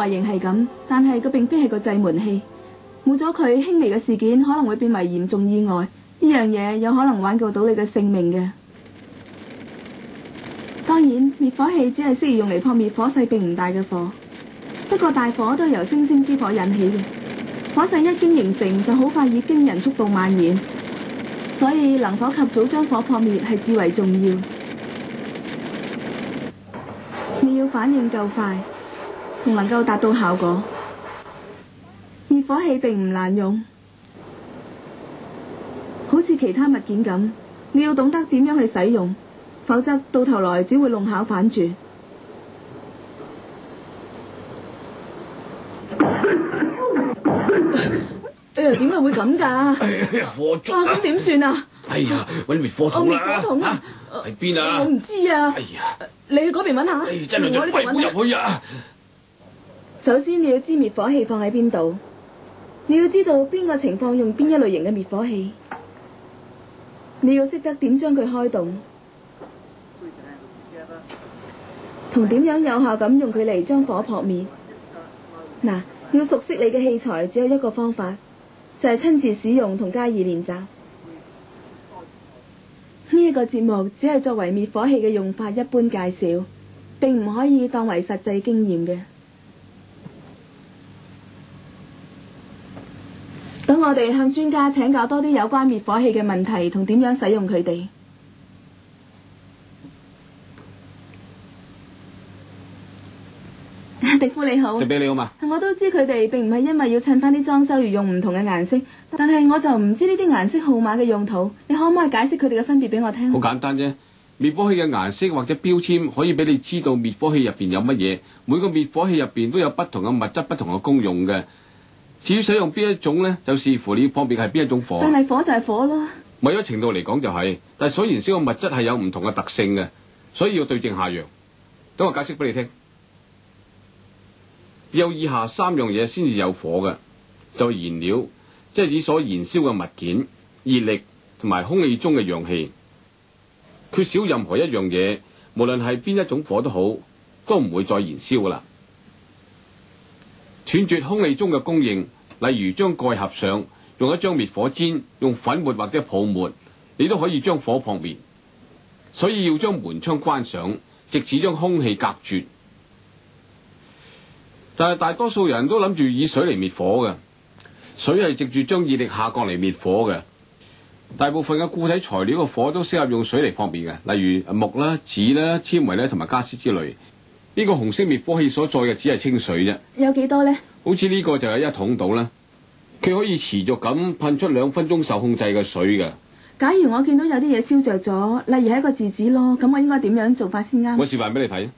外形係咁，但係佢並非係個製門器。冇咗佢，輕微嘅事件可能會變為嚴重意外。呢樣嘢有可能挽救到你嘅性命嘅。當然，滅火器只係適宜用嚟撲滅火勢並唔大嘅火。不過大火都係由星星之火引起嘅，火勢一經形成就好快以驚人速度蔓延，所以能否及早將火撲滅係至為重要。你要反應夠快，同能夠達到效果。滅火器並唔難用，好似其他物件咁，你要懂得點樣去使用，否則到頭來只會弄巧反拙。哎呀，點解會咁㗎？火燭咁點算啊？哎呀，搵滅火筒啦！滅火筒啊？喺邊啊？我唔知啊。哎呀，你去嗰邊揾下。真係就快冇入去啊！首先你要知滅火器放喺邊度，你要知道邊個情況用邊一類型嘅滅火器，你要識得點將佢開動，同點樣有效咁用佢嚟將火撲滅。嗱，要熟悉你嘅器材，只有一個方法，就係親自使用同加以練習。呢一個節目只係作為滅火器嘅用法一般介紹，並唔可以當為實際經驗嘅。等我哋向專家請教多啲有關滅火器嘅問題同點樣使用佢哋。迪夫你好，迪比你好嘛？我都知佢哋並唔係因為要襯翻啲裝修而用唔同嘅顏色，但係我就唔知呢啲顏色號碼嘅用途，你可唔可以解釋佢哋嘅分別俾我聽？好簡單啫，滅火器嘅顏色或者標籤可以俾你知道滅火器入邊有乜嘢，每個滅火器入邊都有不同嘅物質、不同嘅功用嘅。至於使用邊一種呢，就視乎你撲滅係邊一種火。但係火就係火咯。某一程度嚟講就係，但係所燃燒嘅物質係有唔同嘅特性嘅，所以要對症下藥。等我解釋俾你聽。有以下3樣嘢先至有火嘅，就係燃料，即係指所燃燒嘅物件、熱力同埋空氣中嘅氧氣。缺少任何一樣嘢，無論係邊一種火都好，都唔會再燃燒噶啦。斷絕空氣中嘅供應，例如將蓋合上，用一張滅火氈，用粉末或者泡沫，你都可以將火撲滅。所以要將門窗關上，藉此將空氣隔絕。但係大多數人都諗住以水嚟滅火嘅，水係藉住將熱力下降嚟滅火嘅。大部分嘅固體材料嘅火都適合用水嚟撲滅嘅，例如木啦、紙啦、纖維啦同埋家私之類。呢個紅色滅火器所載嘅只係清水啫。有幾多呢？好似呢個就係1桶到啦，佢可以持續咁噴出2分鐘受控制嘅水嘅。假如我見到有啲嘢燒着咗，例如係一個字紙咯，咁我應該點樣做法先啱？我示範俾你睇。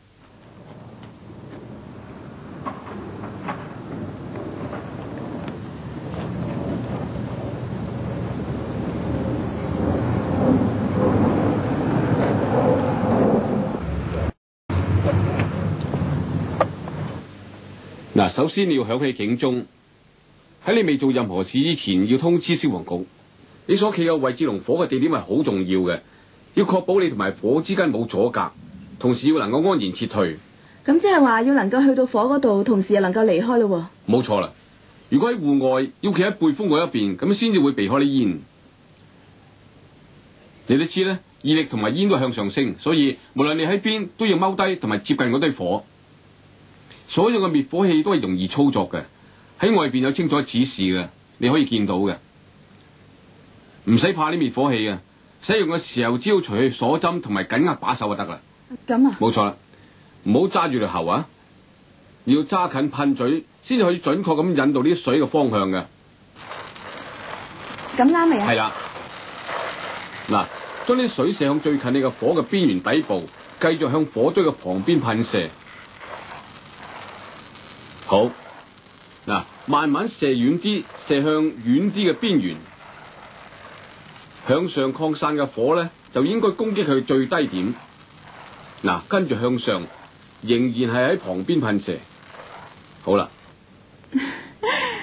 嗱，首先你要響起警鐘，喺你未做任何事之前，要通知消防局。你所企嘅位置同火嘅地點係好重要嘅，要確保你同埋火之間冇阻隔，同時要能夠安然撤退。咁即係話要能夠去到火嗰度，同時又能夠離開咯。冇錯啦，如果喺戶外，要企喺背風嗰一邊，咁先至會避開啲煙。你都知咧，熱力同埋煙都向上升，所以無論你喺邊，都要踎低同埋接近嗰堆火。所有嘅滅火器都係容易操作嘅，喺外邊有清楚指示嘅，你可以見到嘅，唔使怕啲滅火器嘅。使用嘅時候只要除去鎖針同埋緊握把手就得啦。咁啊？冇錯啦，唔好揸住條喉啊，要揸近噴嘴，先至可以準確咁引導啲水嘅方向嘅。咁啱未啊？係啦。嗱，將啲水射向最近你嘅火嘅邊緣底部，繼續向火堆嘅旁邊噴射。好，嗱，慢慢射遠啲，射向遠啲嘅邊緣，向上擴散嘅火咧，就應該攻擊佢最低點。嗱，跟住向上，仍然係喺旁邊噴射。好啦，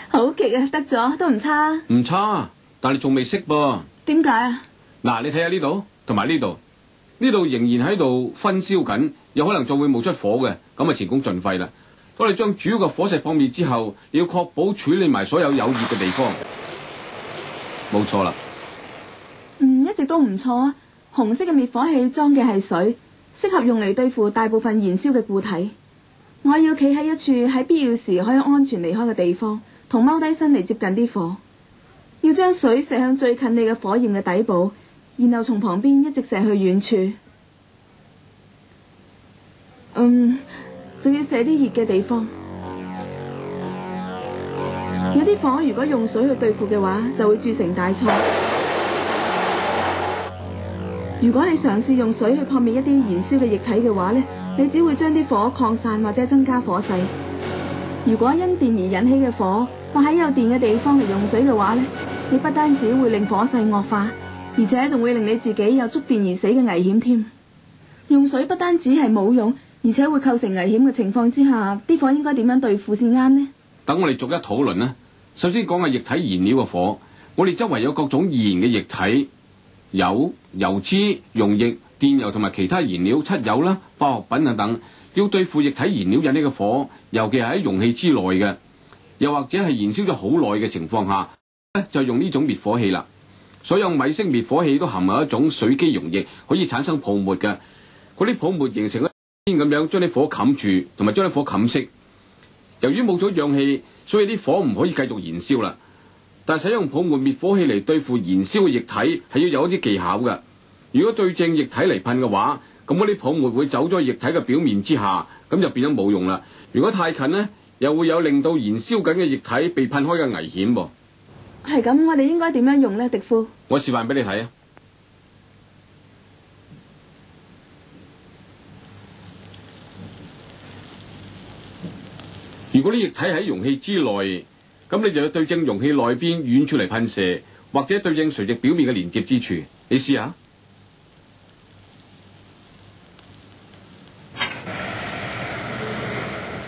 好極啊，得咗，都唔差。唔差，但係你仲未識噃。點解啊？嗱，你睇下呢度，同埋呢度，呢度仍然喺度燻燒緊，有可能仲會冒出火嘅，咁啊前功盡廢啦。當你將主要嘅火勢撲滅之後，你要確保處理埋所有有熱嘅地方。冇錯啦。一直都唔錯啊。紅色嘅滅火器裝嘅係水，適合用嚟對付大部分燃燒嘅固體。我要企喺一處喺必要時可以安全離開嘅地方，同踎低身嚟接近啲火。要將水射向最近你嘅火焰嘅底部，然後從旁邊一直射去遠處。仲要射啲熱嘅地方。有啲火如果用水去對付嘅話，就會鑄成大錯。如果你嘗試用水去撲滅一啲燃燒嘅液體嘅話呢，你只會將啲火擴散或者增加火勢。如果因電而引起嘅火，或喺有電嘅地方嚟用水嘅話呢，你不單止會令火勢惡化，而且仲會令你自己有觸電而死嘅危險添。用水不單止係冇用，而且會構成危險嘅情況之下，啲火應該點樣對付先啱呢？等我哋逐一討論啦。首先講下液體燃料嘅火，我哋周圍有各種易燃嘅液體，油、油脂、溶液、電油同埋其他燃料、漆油啦、化學品等等。要對付液體燃料引起嘅火，尤其係喺容器之內嘅，又或者係燃燒咗好耐嘅情況下，就用呢種滅火器啦。所有米式滅火器都含有一種水基溶液，可以產生泡沫嘅。嗰啲泡沫形成一邊咁樣將啲火冚住，同埋將啲火冚熄。由於冇咗氧氣，所以啲火唔可以繼續燃燒啦。但使用泡沫滅火器嚟對付燃燒嘅液體係要有一啲技巧嘅。如果對正液體嚟噴嘅話，咁嗰啲泡沫會走咗液體嘅表面之下，咁就變咗冇用啦。如果太近呢，又會有令到燃燒緊嘅液體被噴開嘅危險噃。係咁，我哋應該點樣用呢，迪夫？我示範俾你睇啊！如果啲液體喺容器之內，咁你就要對正容器內邊遠處嚟噴射，或者對正垂直表面嘅連接之處。你試下。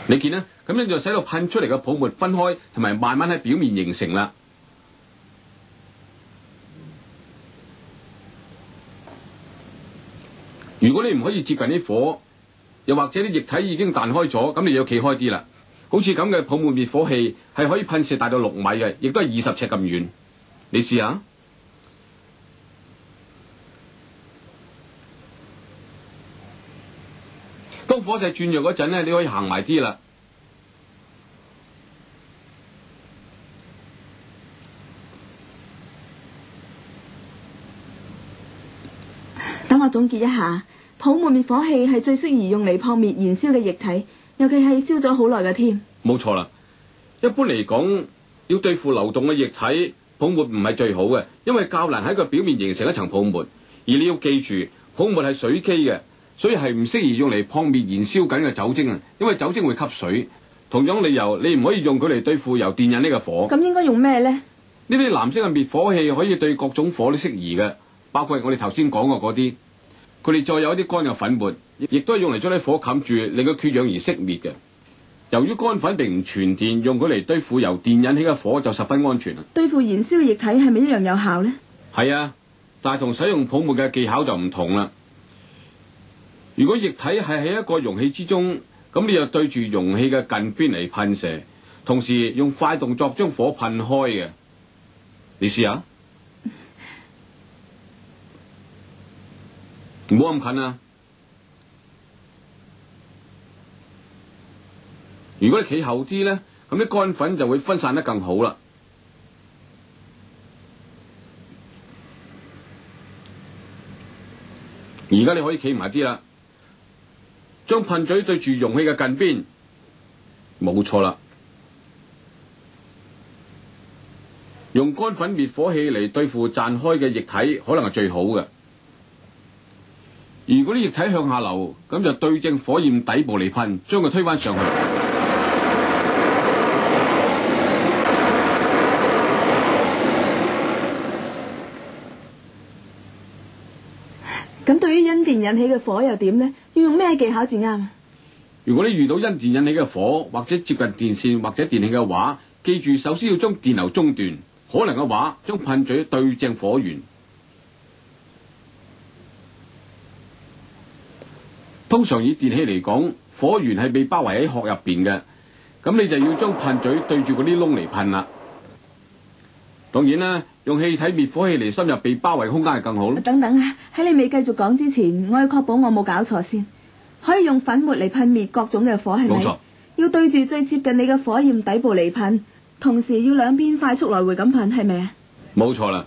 你見啦，咁樣就使到噴出嚟嘅泡沫分開，同埋慢慢喺表面形成啦。如果你唔可以接近啲火，又或者啲液體已經彈開咗，咁你就要企開啲啦。好似咁嘅泡沫滅火器係可以噴射大到6米嘅，亦都係20尺咁遠。你試下。當火勢轉弱嗰陣咧，你可以行埋啲啦。等我總結一下，泡沫滅火器係最適宜用嚟撲滅燃燒嘅液體，尤其係燒咗好耐嘅添。冇錯啦。一般嚟講，要對付流動嘅液體，泡沫唔係最好嘅，因為較難喺個表面形成一層泡沫。而你要記住，泡沫係水基嘅。所以係唔適宜用嚟撲滅燃燒緊嘅酒精啊，因為酒精會吸水。同樣理由，你唔可以用佢嚟對付由電引呢個火。咁應該用咩呢？呢啲藍色嘅滅火器可以對各種火都適宜嘅，包括我哋頭先講過嗰啲。佢哋再有一啲乾嘅粉末，亦都係用嚟將啲火冚住，令佢缺氧而熄滅嘅。由於乾粉並唔傳電，用佢嚟對付由電引起嘅火就十分安全啦。對付燃燒液體係咪一樣有效呢？係啊，但係同使用泡沫嘅技巧就唔同啦。如果液體係喺一個容器之中，咁你就對住容器嘅近邊嚟噴射，同時用快動作將火噴開嘅。你試下，唔好咁近啊！如果你企後啲咧，咁啲乾粉就會分散得更好啦。而家你可以企埋啲啦。將噴嘴對住容器嘅近邊，冇錯啦。用乾粉滅火器嚟對付綻開嘅液體，可能係最好嘅。如果啲液體向下流，咁就對正火焰底部嚟噴，將佢推返上去。咁對於因電引起嘅火又點呢？要用咩技巧至啱？如果你遇到因電引起嘅火，或者接近電線或者電器嘅話，記住首先要將電流中斷，可能嘅話將噴嘴對正火源。通常以電器嚟講，火源係被包圍喺殼入邊嘅，咁你就要將噴嘴對住嗰啲窿嚟噴啦。當然啦，用氣體滅火器嚟深入被包圍空間係更好。等等啊，喺你未繼續講之前，我要確保我冇搞錯先。可以用粉末嚟噴滅各種嘅火係咪？冇錯。要對住最接近你嘅火焰底部嚟噴，同時要兩邊快速來回咁噴，係咪啊？冇錯啦，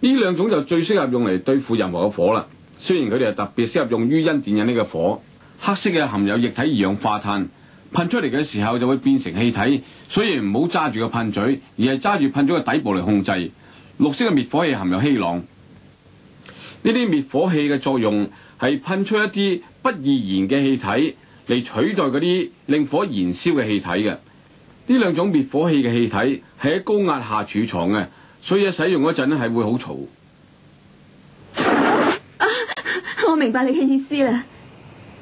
呢兩種就最適合用嚟對付任何嘅火啦。雖然佢哋係特別適合用於因電引起嘅火。黑色嘅含有液體二氧化碳，噴出嚟嘅時候就會變成氣體，所以唔好揸住個噴嘴，而係揸住噴嘴嘅底部嚟控制。綠色嘅滅火器含有稀朗，呢啲滅火器嘅作用係噴出一啲不易燃嘅氣體嚟取代嗰啲令火燃燒嘅氣體嘅。呢兩種滅火器嘅氣體係喺高壓下儲藏嘅，所以喺使用嗰陣咧係會好嘈。我明白你嘅意思啦。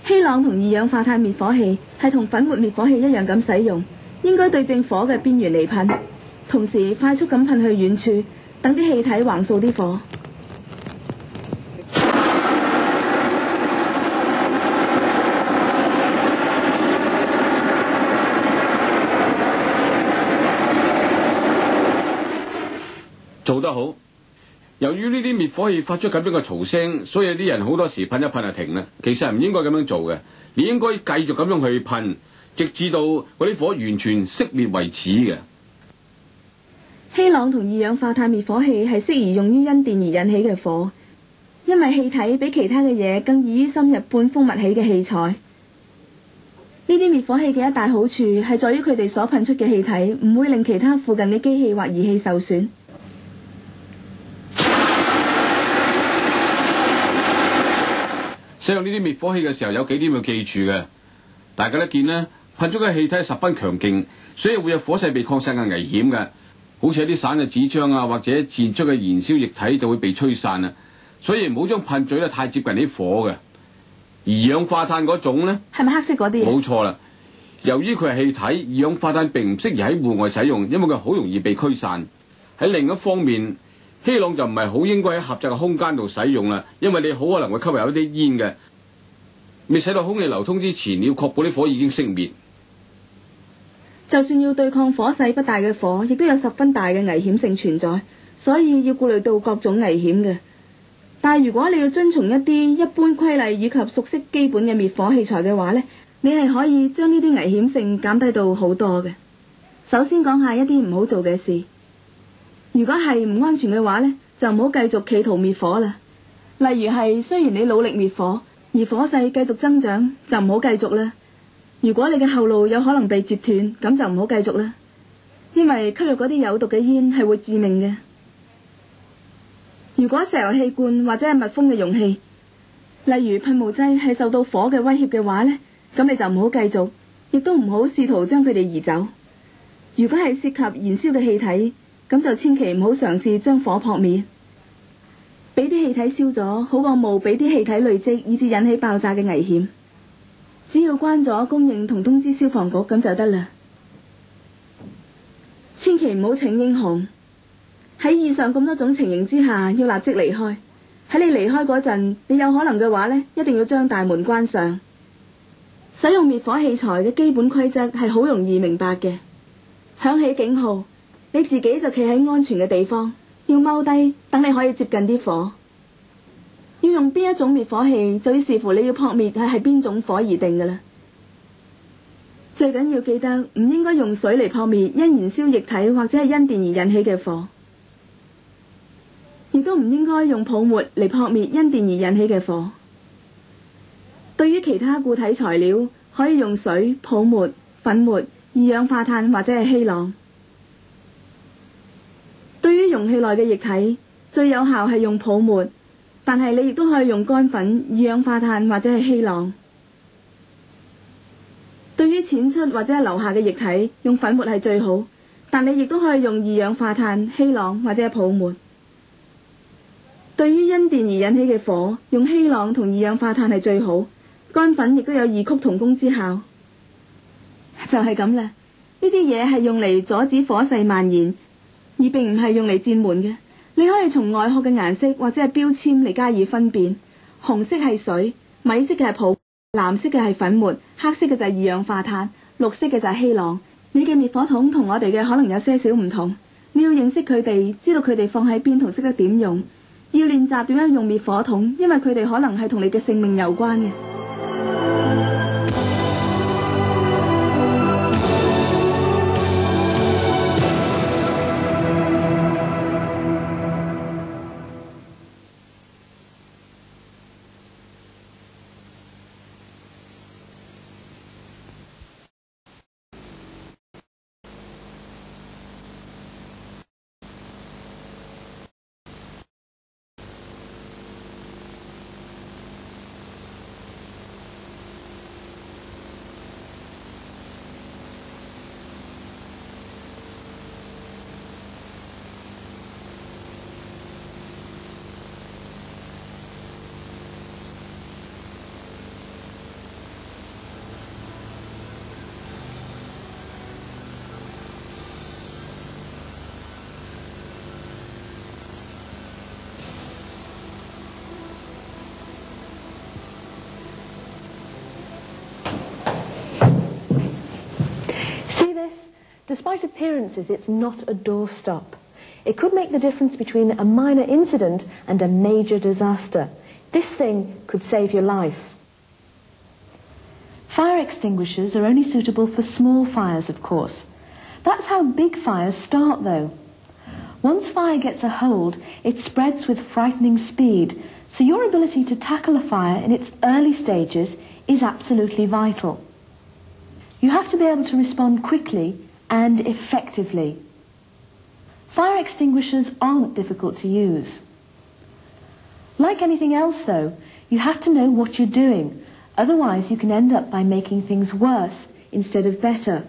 稀朗同二氧化碳滅火器係同粉末滅火器一樣咁使用，應該對正火嘅邊緣嚟噴，同時快速咁噴去遠處，等啲氣體橫掃啲火。做得好。由於呢啲滅火器發出咁樣嘅嘈聲，所以啲人好多時噴一噴就停啦。其實係唔應該咁樣做嘅，你應該繼續咁樣去噴，直至到嗰啲火完全熄滅為止嘅。稀朗同二氧化碳滅火器係適宜用於因電而引起嘅火，因為氣體比其他嘅嘢更易於深入半封密起嘅器材。呢啲滅火器嘅一大好處係在於佢哋所噴出嘅氣體唔會令其他附近嘅機器或儀器受損。使用呢啲滅火器嘅時候有幾點要記住嘅，大家都見啦，噴出嘅氣體十分強勁，所以會有火勢被擴散嘅危險嘅。好似一啲散嘅紙張啊，或者濺出嘅燃燒液體就會被吹散啦。所以唔好將噴嘴咧太接近啲火嘅。而二氧化碳嗰種咧，係咪黑色嗰啲？冇錯啦。由於佢係氣體，二氧化碳並唔適宜喺戶外使用，因為佢好容易被驅散。喺另一方面，稀朗就唔係好應該喺狹窄嘅空間度使用啦，因為你好可能會吸入一啲煙嘅。未使到空氣流通之前，你要確保啲火已經熄滅。就算要對抗火勢不大嘅火，亦都有十分大嘅危險性存在，所以要顧慮到各種危險嘅。但係如果你要遵從一啲一般規例以及熟悉基本嘅滅火器材嘅話呢，你係可以將呢啲危險性減低到好多嘅。首先講下一啲唔好做嘅事。如果係唔安全嘅話呢，就唔好繼續企圖滅火啦。例如係雖然你努力滅火，而火勢繼續增長，就唔好繼續啦。如果你嘅後路有可能被截斷，咁就唔好繼續啦，因為吸入嗰啲有毒嘅煙係會致命嘅。如果石油氣罐或者係密封嘅容器，例如噴霧劑係受到火嘅威脅嘅話呢，咁你就唔好繼續，亦都唔好試圖將佢哋移走。如果係涉及燃燒嘅氣體，咁就千祈唔好嘗試將火撲滅。俾啲氣體燒咗，好過冇俾啲氣體累積，以致引起爆炸嘅危險。只要關咗供應同通知消防局咁就得啦。千祈唔好請英雄。喺以上咁多種情形之下，要立即離開。喺你離開嗰陣，你有可能嘅話呢，一定要將大門關上。使用滅火器材嘅基本規則係好容易明白嘅。響起警號，你自己就企喺安全嘅地方，要踎低，等你可以接近啲火。要用邊一種滅火器，就要視乎你要撲滅係邊種火而定㗎啦。最緊要記得唔應該用水嚟撲滅因燃燒液體或者係因電而引起嘅火，亦都唔應該用泡沫嚟撲滅因電而引起嘅火。對於其他固體材料，可以用水、泡沫、粉末、二氧化碳或者係稀朗。對於容器內嘅液體，最有效係用泡沫，但係你亦都可以用乾粉、二氧化碳或者係稀朗。對於濺出或者係流下嘅液體，用粉末係最好，但你亦都可以用二氧化碳、稀朗或者係泡沫。對於因電而引起嘅火，用稀朗同二氧化碳係最好，乾粉亦都有異曲同工之效。就係咁啦，呢啲嘢係用嚟阻止火勢蔓延，而並唔係用嚟佔滿嘅。你可以從外殼嘅顏色或者係標籤嚟加以分辨。紅色係水，米色嘅係泡，藍色嘅係粉末，黑色嘅就係二氧化碳，綠色嘅就係稀朗，你嘅滅火筒同我哋嘅可能有些少唔同，你要認識佢哋，知道佢哋放喺邊同識得點用，要練習點樣用滅火筒，因為佢哋可能係同你嘅性命有關嘅。Despite appearances, it's not a doorstop. It could make the difference between a minor incident and a major disaster. This thing could save your life. Fire extinguishers are only suitable for small fires, of course. That's how big fires start, though. Once fire gets a hold, it spreads with frightening speed, so your ability to tackle a fire in its early stages is absolutely vital. You have to be able to respond quickly and effectively. Fire extinguishers aren't difficult to use. Like anything else, though, you have to know what you're doing. Otherwise, you can end up by making things worse instead of better.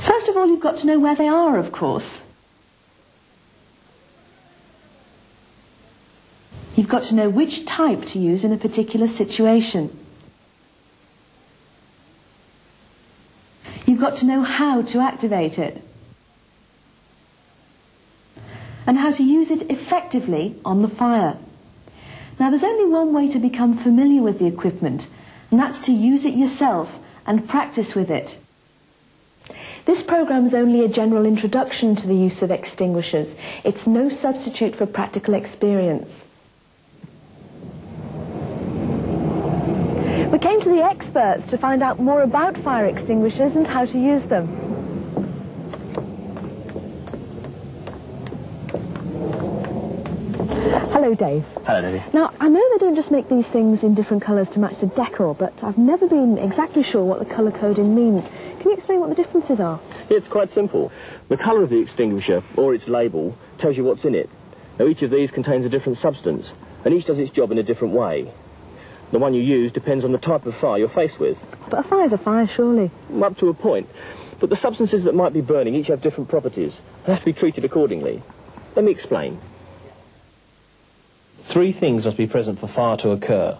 First of all, you've got to know where they are, of course. You've got to know which type to use in a particular situation. You've got to know how to activate it. And how to use it effectively on the fire. Now, there's only one way to become familiar with the equipment, and that's to use it yourself and practice with it. This program is only a general introduction to the use of extinguishers. It's no substitute for practical experience. We came to the experts to find out more about fire extinguishers and how to use them. Hello, Dave. Hello, Debbie. Now, I know they don't just make these things in different colours to match the decor, but I've never been exactly sure what the colour coding means. Can you explain what the differences are? It's quite simple. The colour of the extinguisher, or its label, tells you what's in it. Now, each of these contains a different substance, and each does its job in a different way. The one you use depends on the type of fire you're faced with. But a fire's a fire, surely. Up to a point. But the substances that might be burning each have different properties and have to be treated accordingly. Let me explain. 3 things must be present for fire to occur.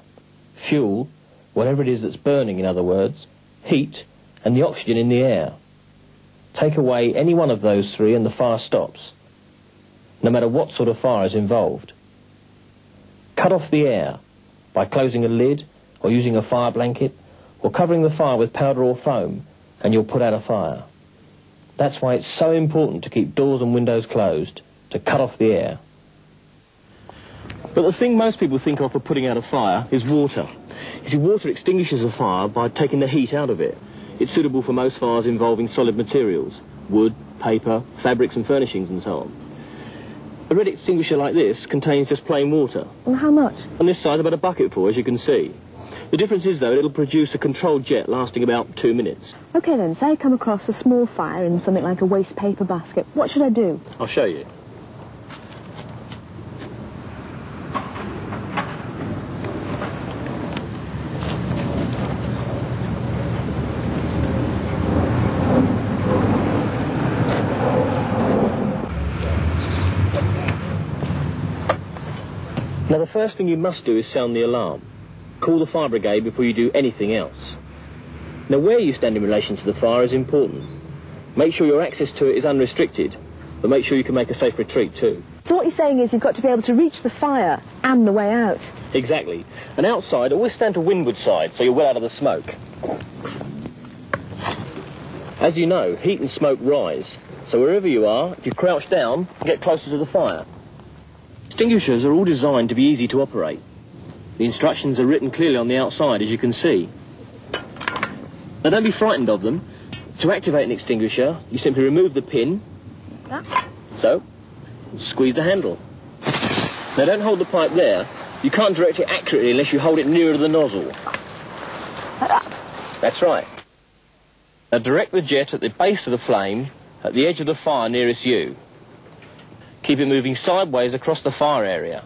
Fuel, whatever it is that's burning, in other words, heat, and the oxygen in the air. Take away any one of those 3 and the fire stops, no matter what sort of fire is involved. Cut off the air by closing a lid, or using a fire blanket, or covering the fire with powder or foam, and you'll put out a fire. That's why it's so important to keep doors and windows closed, to cut off the air. But the thing most people think of for putting out a fire is water. You see, water extinguishes a fire by taking the heat out of it. It's suitable for most fires involving solid materials, wood, paper, fabrics and furnishings and so on. A red extinguisher like this contains just plain water. And how much? On this size, about a bucketful, as you can see. The difference is, though, it'll produce a controlled jet lasting about 2 minutes. OK then, say I come across a small fire in something like a waste paper basket. What should I do? I'll show you. Now, the first thing you must do is sound the alarm. Call the fire brigade before you do anything else. Now, where you stand in relation to the fire is important. Make sure your access to it is unrestricted, but make sure you can make a safe retreat too. So what you're saying is you've got to be able to reach the fire and the way out. Exactly. And outside, always stand to windward side, so you're well out of the smoke. As you know, heat and smoke rise. So wherever you are, if you crouch down, get closer to the fire. Extinguishers are all designed to be easy to operate. The instructions are written clearly on the outside, as you can see. Now don't be frightened of them. To activate an extinguisher, you simply remove the pin, so, squeeze the handle. Now don't hold the pipe there. You can't direct it accurately unless you hold it nearer to the nozzle. That's right. Now direct the jet at the base of the flame, at the edge of the fire nearest you. Keep it moving sideways across the fire area.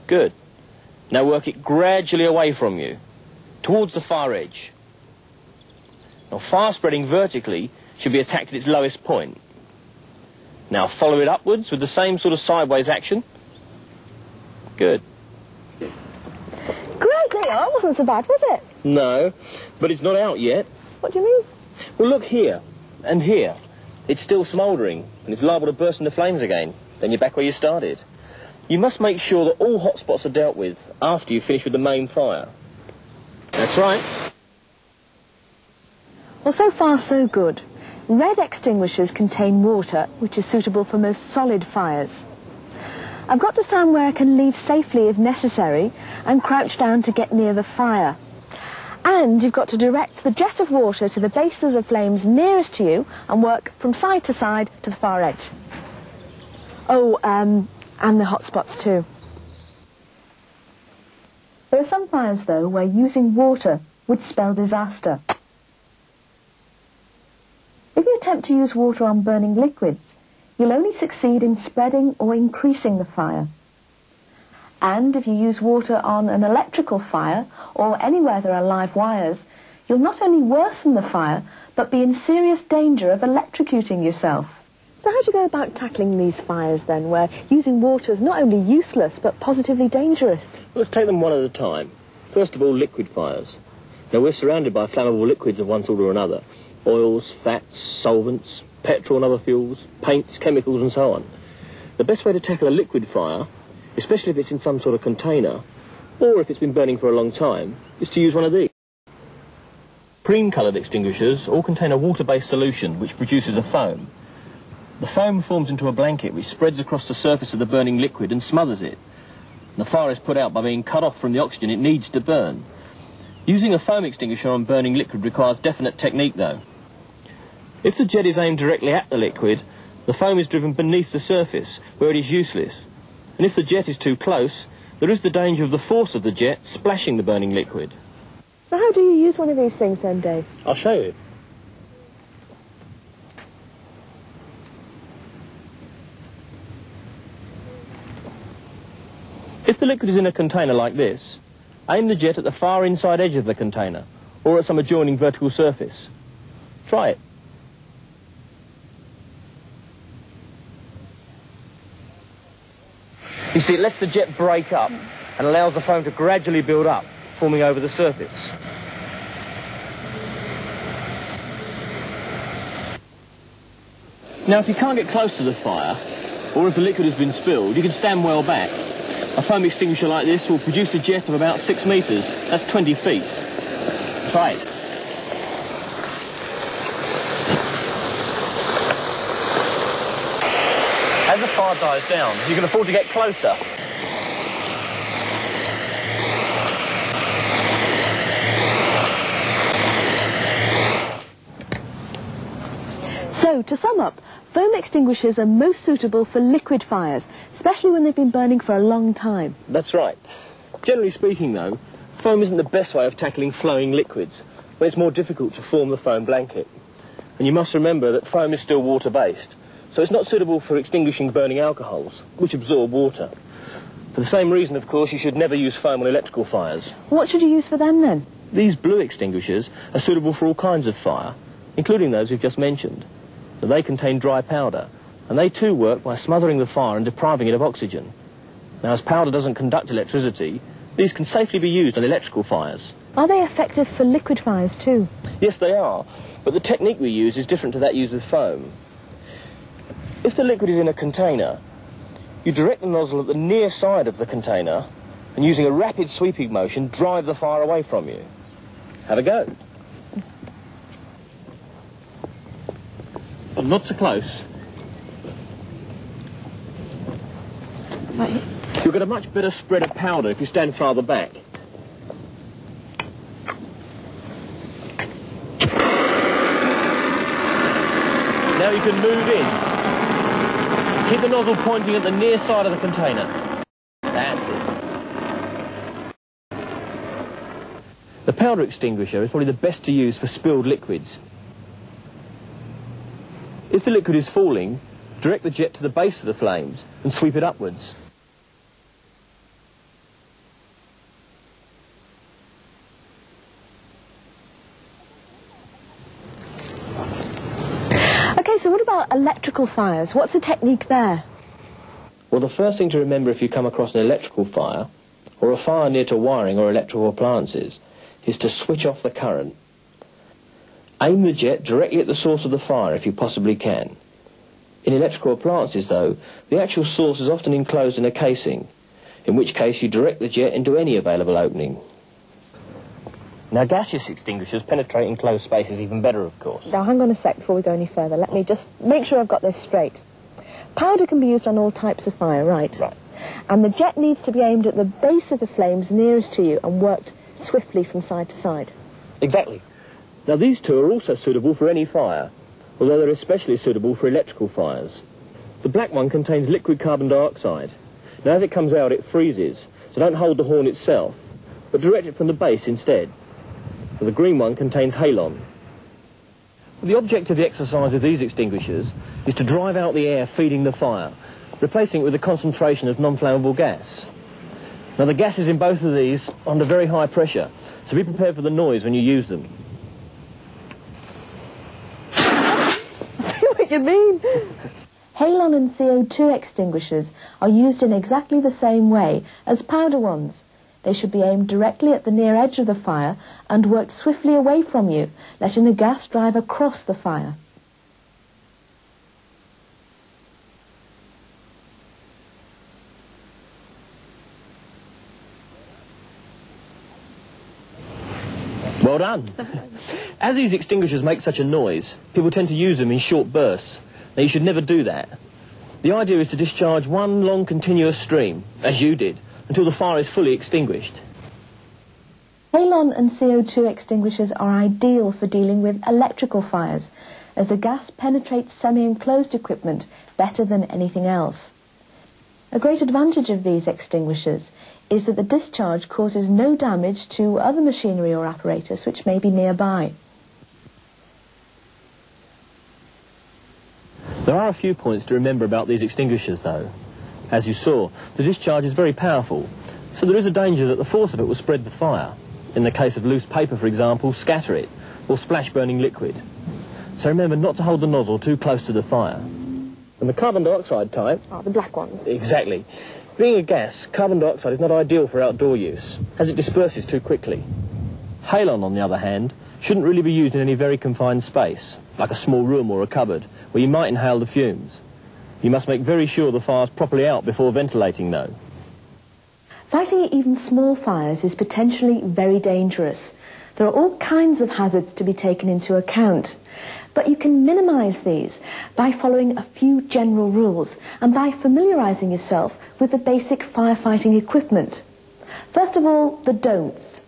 Good. Now work it gradually away from you, towards the far edge. Now fire spreading vertically should be attacked at its lowest point. Now follow it upwards with the same sort of sideways action. Good. Great, Leo, that wasn't so bad, was it? No, but it's not out yet. What do you mean? Well, look here and here. It's still smouldering and it's liable to burst into flames again. Then you're back where you started. You must make sure that all hot spots are dealt with after you finish with the main fire. That's right. Well, so far so good. Red extinguishers contain water, which is suitable for most solid fires. I've got to stand where I can leave safely if necessary and crouch down to get near the fire. And you've got to direct the jet of water to the base of the flames nearest to you and work from side to side to the far edge. Oh, and the hot spots too. There are some fires, though, where using water would spell disaster. If you attempt to use water on burning liquids, you'll only succeed in spreading or increasing the fire. And if you use water on an electrical fire or anywhere there are live wires, you'll not only worsen the fire, but be in serious danger of electrocuting yourself. So how do you go about tackling these fires then, where using water is not only useless, but positively dangerous? Let's take them one at a time. First of all, liquid fires. Now, we're surrounded by flammable liquids of one sort or another. Oils, fats, solvents, petrol and other fuels, paints, chemicals and so on. The best way to tackle a liquid fire, especially if it's in some sort of container, or if it's been burning for a long time, is to use one of these. Cream-coloured extinguishers all contain a water-based solution which produces a foam. The foam forms into a blanket which spreads across the surface of the burning liquid and smothers it. The fire is put out by being cut off from the oxygen it needs to burn. Using a foam extinguisher on burning liquid requires definite technique, though. If the jet is aimed directly at the liquid, the foam is driven beneath the surface, where it is useless. And if the jet is too close, there is the danger of the force of the jet splashing the burning liquid. So how do you use one of these things then, Dave? I'll show you. If the liquid is in a container like this, aim the jet at the far inside edge of the container, or at some adjoining vertical surface. Try it. You see, it lets the jet break up and allows the foam to gradually build up, forming over the surface. Now, if you can't get close to the fire, or if the liquid has been spilled, you can stand well back. A foam extinguisher like this will produce a jet of about 6 metres. That's 20 feet. Try it. As the fire dies down, you can afford to get closer. So, to sum up, foam extinguishers are most suitable for liquid fires, especially when they've been burning for a long time. That's right. Generally speaking, though, foam isn't the best way of tackling flowing liquids, when it's more difficult to form the foam blanket. And you must remember that foam is still water-based, so it's not suitable for extinguishing burning alcohols, which absorb water. For the same reason, of course, you should never use foam on electrical fires. What should you use for them then? These blue extinguishers are suitable for all kinds of fire, including those we've just mentioned. But they contain dry powder, and they too work by smothering the fire and depriving it of oxygen. Now, as powder doesn't conduct electricity, these can safely be used on electrical fires. Are they effective for liquid fires too? Yes, they are, but the technique we use is different to that used with foam. If the liquid is in a container, You direct the nozzle at the near side of the container and using a rapid sweeping motion drive the fire away from you. Have a go. But not so close. Right. You'll get a much better spread of powder if you stand farther back. Now you can move in. Keep the nozzle pointing at the near side of the container. That's it. The powder extinguisher is probably the best to use for spilled liquids. If the liquid is falling, direct the jet to the base of the flames and sweep it upwards. Okay, so what about electrical fires? What's the technique there? Well, the first thing to remember if you come across an electrical fire, or a fire near to wiring or electrical appliances, is to switch off the current. Aim the jet directly at the source of the fire if you possibly can. In electrical appliances, though, the actual source is often enclosed in a casing, in which case you direct the jet into any available opening. Now, gaseous extinguishers penetrate enclosed spaces even better, of course. Now, hang on a sec before we go any further. Let me just make sure I've got this straight. Powder can be used on all types of fire, right? Right. And the jet needs to be aimed at the base of the flames nearest to you and worked swiftly from side to side. Exactly. Now, these two are also suitable for any fire, although they're especially suitable for electrical fires. The black one contains liquid carbon dioxide. Now, as it comes out, it freezes, so don't hold the horn itself, but direct it from the base instead. And the green one contains halon. The object of the exercise with these extinguishers is to drive out the air feeding the fire, replacing it with a concentration of non-flammable gas. Now, the gases in both of these are under very high pressure, so be prepared for the noise when you use them. I see what you mean. Halon and CO2 extinguishers are used in exactly the same way as powder ones. They should be aimed directly at the near edge of the fire and worked swiftly away from you, letting the gas drive across the fire. Well done. As these extinguishers make such a noise, people tend to use them in short bursts. Now, you should never do that. The idea is to discharge one long continuous stream, as you did, until the fire is fully extinguished. Halon and CO2 extinguishers are ideal for dealing with electrical fires, as the gas penetrates semi-enclosed equipment better than anything else. A great advantage of these extinguishers is that the discharge causes no damage to other machinery or apparatus which may be nearby. There are a few points to remember about these extinguishers, though. As you saw, the discharge is very powerful, so there is a danger that the force of it will spread the fire. In the case of loose paper, for example, scatter it, or splash burning liquid. So remember not to hold the nozzle too close to the fire. And the carbon dioxide type... Oh, the black ones. Exactly. Being a gas, carbon dioxide is not ideal for outdoor use, as it disperses too quickly. Halon, on the other hand, shouldn't really be used in any very confined space, like a small room or a cupboard, where you might inhale the fumes. You must make very sure the fire's properly out before ventilating, though. Fighting even small fires is potentially very dangerous. There are all kinds of hazards to be taken into account, but you can minimise these by following a few general rules and by familiarising yourself with the basic firefighting equipment. First of all, the don'ts.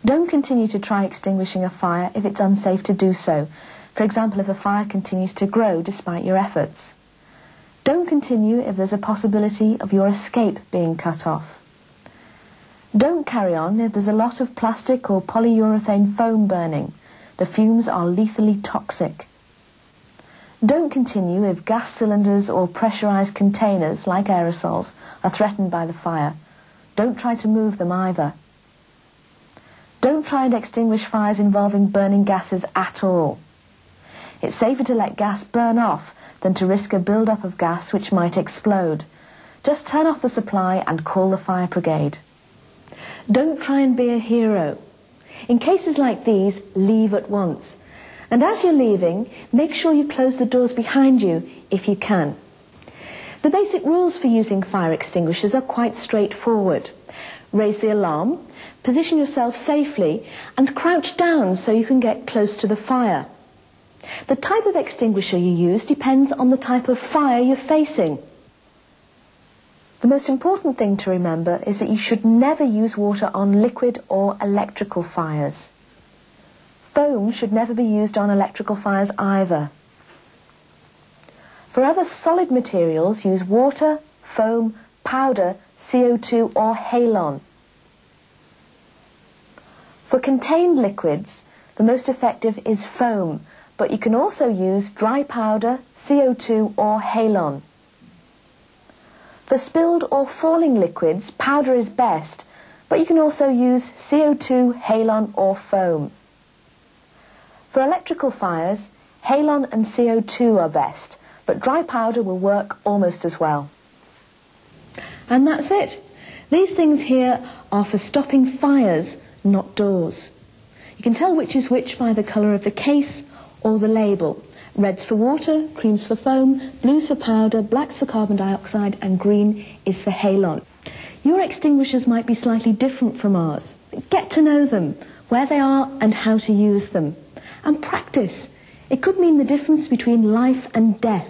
Don't continue to try extinguishing a fire if it's unsafe to do so. For example, if a fire continues to grow despite your efforts. Don't continue if there's a possibility of your escape being cut off. Don't carry on if there's a lot of plastic or polyurethane foam burning. The fumes are lethally toxic. Don't continue if gas cylinders or pressurized containers, like aerosols, are threatened by the fire. Don't try to move them either. Don't try and extinguish fires involving burning gases at all. It's safer to let gas burn off than to risk a build-up of gas which might explode. Just turn off the supply and call the fire brigade. Don't try and be a hero. In cases like these, leave at once. And as you're leaving, make sure you close the doors behind you if you can. The basic rules for using fire extinguishers are quite straightforward. Raise the alarm, position yourself safely, and crouch down so you can get close to the fire. The type of extinguisher you use depends on the type of fire you're facing. The most important thing to remember is that you should never use water on liquid or electrical fires. Foam should never be used on electrical fires either. For other solid materials, use water, foam, powder, CO2 or halon. For contained liquids, the most effective is foam, but you can also use dry powder, CO2 or halon. For spilled or falling liquids, powder is best, but you can also use CO2, halon or foam. For electrical fires, halon and CO2 are best, but dry powder will work almost as well. And that's it. These things here are for stopping fires, not doors. You can tell which is which by the colour of the case or the label. Red's for water, cream's for foam, blue's for powder, black's for carbon dioxide, and green is for halon. Your extinguishers might be slightly different from ours. Get to know them, where they are and how to use them. And practice. It could mean the difference between life and death.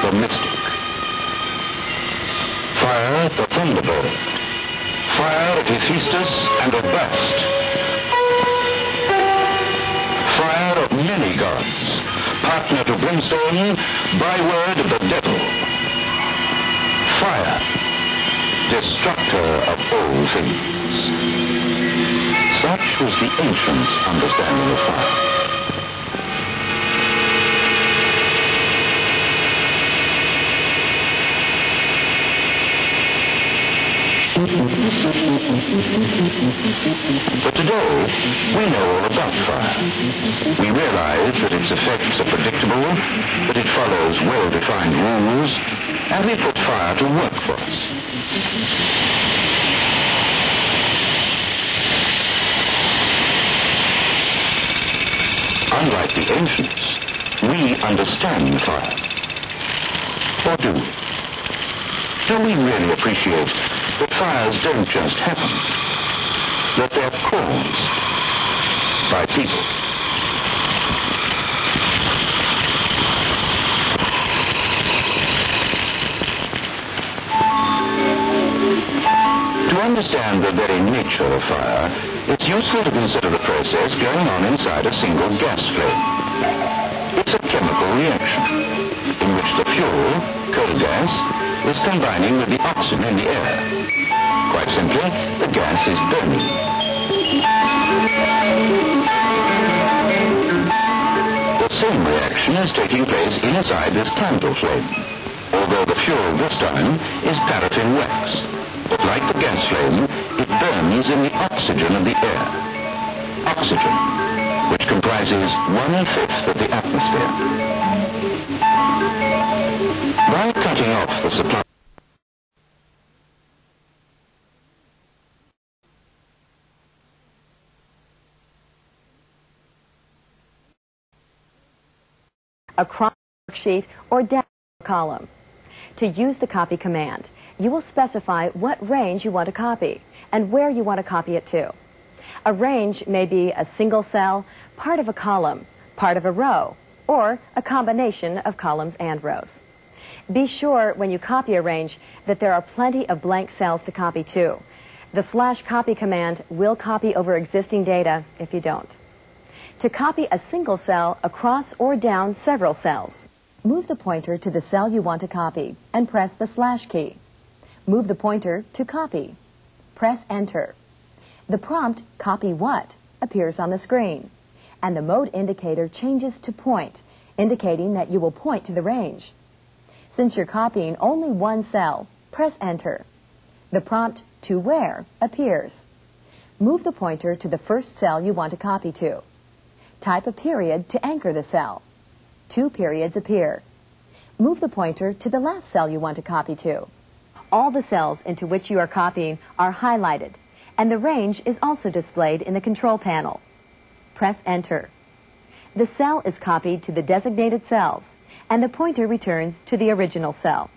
The mystic. Fire, the thunderbird. Fire of Hephaestus and of Bast. Fire of many gods, partner to brimstone, byword of the devil. Fire, destructor of all things. Such was the ancients' understanding of fire. But today, we know all about fire. We realize that its effects are predictable, that it follows well-defined rules, and we put fire to work for us. Unlike the ancients, we understand fire. Or do we? Do we really appreciate that fires don't just happen, that they're caused by people? To understand the very nature of fire, it's useful to consider the process going on inside a single gas flame. It's a chemical reaction in which the fuel, coal gas, is combining with the oxygen in the air. Quite simply, the gas is burning. The same reaction is taking place inside this candle flame, although the fuel this time is paraffin wax. But like the gas flame, it burns in the oxygen of the air. Oxygen, which comprises 1/5 of the atmosphere. By cutting off the supply across the worksheet or down the column. To use the copy command, you will specify what range you want to copy and where you want to copy it to. A range may be a single cell, part of a column, part of a row, or a combination of columns and rows. Be sure when you copy a range that there are plenty of blank cells to copy to. The /copy command will copy over existing data if you don't. to copy a single cell across or down several cells. Move the pointer to the cell you want to copy and press the slash key. Move the pointer to copy. Press Enter. The prompt, "Copy what?" appears on the screen, and the mode indicator changes to point, indicating that you will point to the range. Since you're copying only one cell, press Enter. The prompt, "To where?" appears. Move the pointer to the first cell you want to copy to. Type a period to anchor the cell. 2 periods appear. Move the pointer to the last cell you want to copy to. All the cells into which you are copying are highlighted, and the range is also displayed in the control panel. Press Enter. The cell is copied to the designated cells, and the pointer returns to the original cell.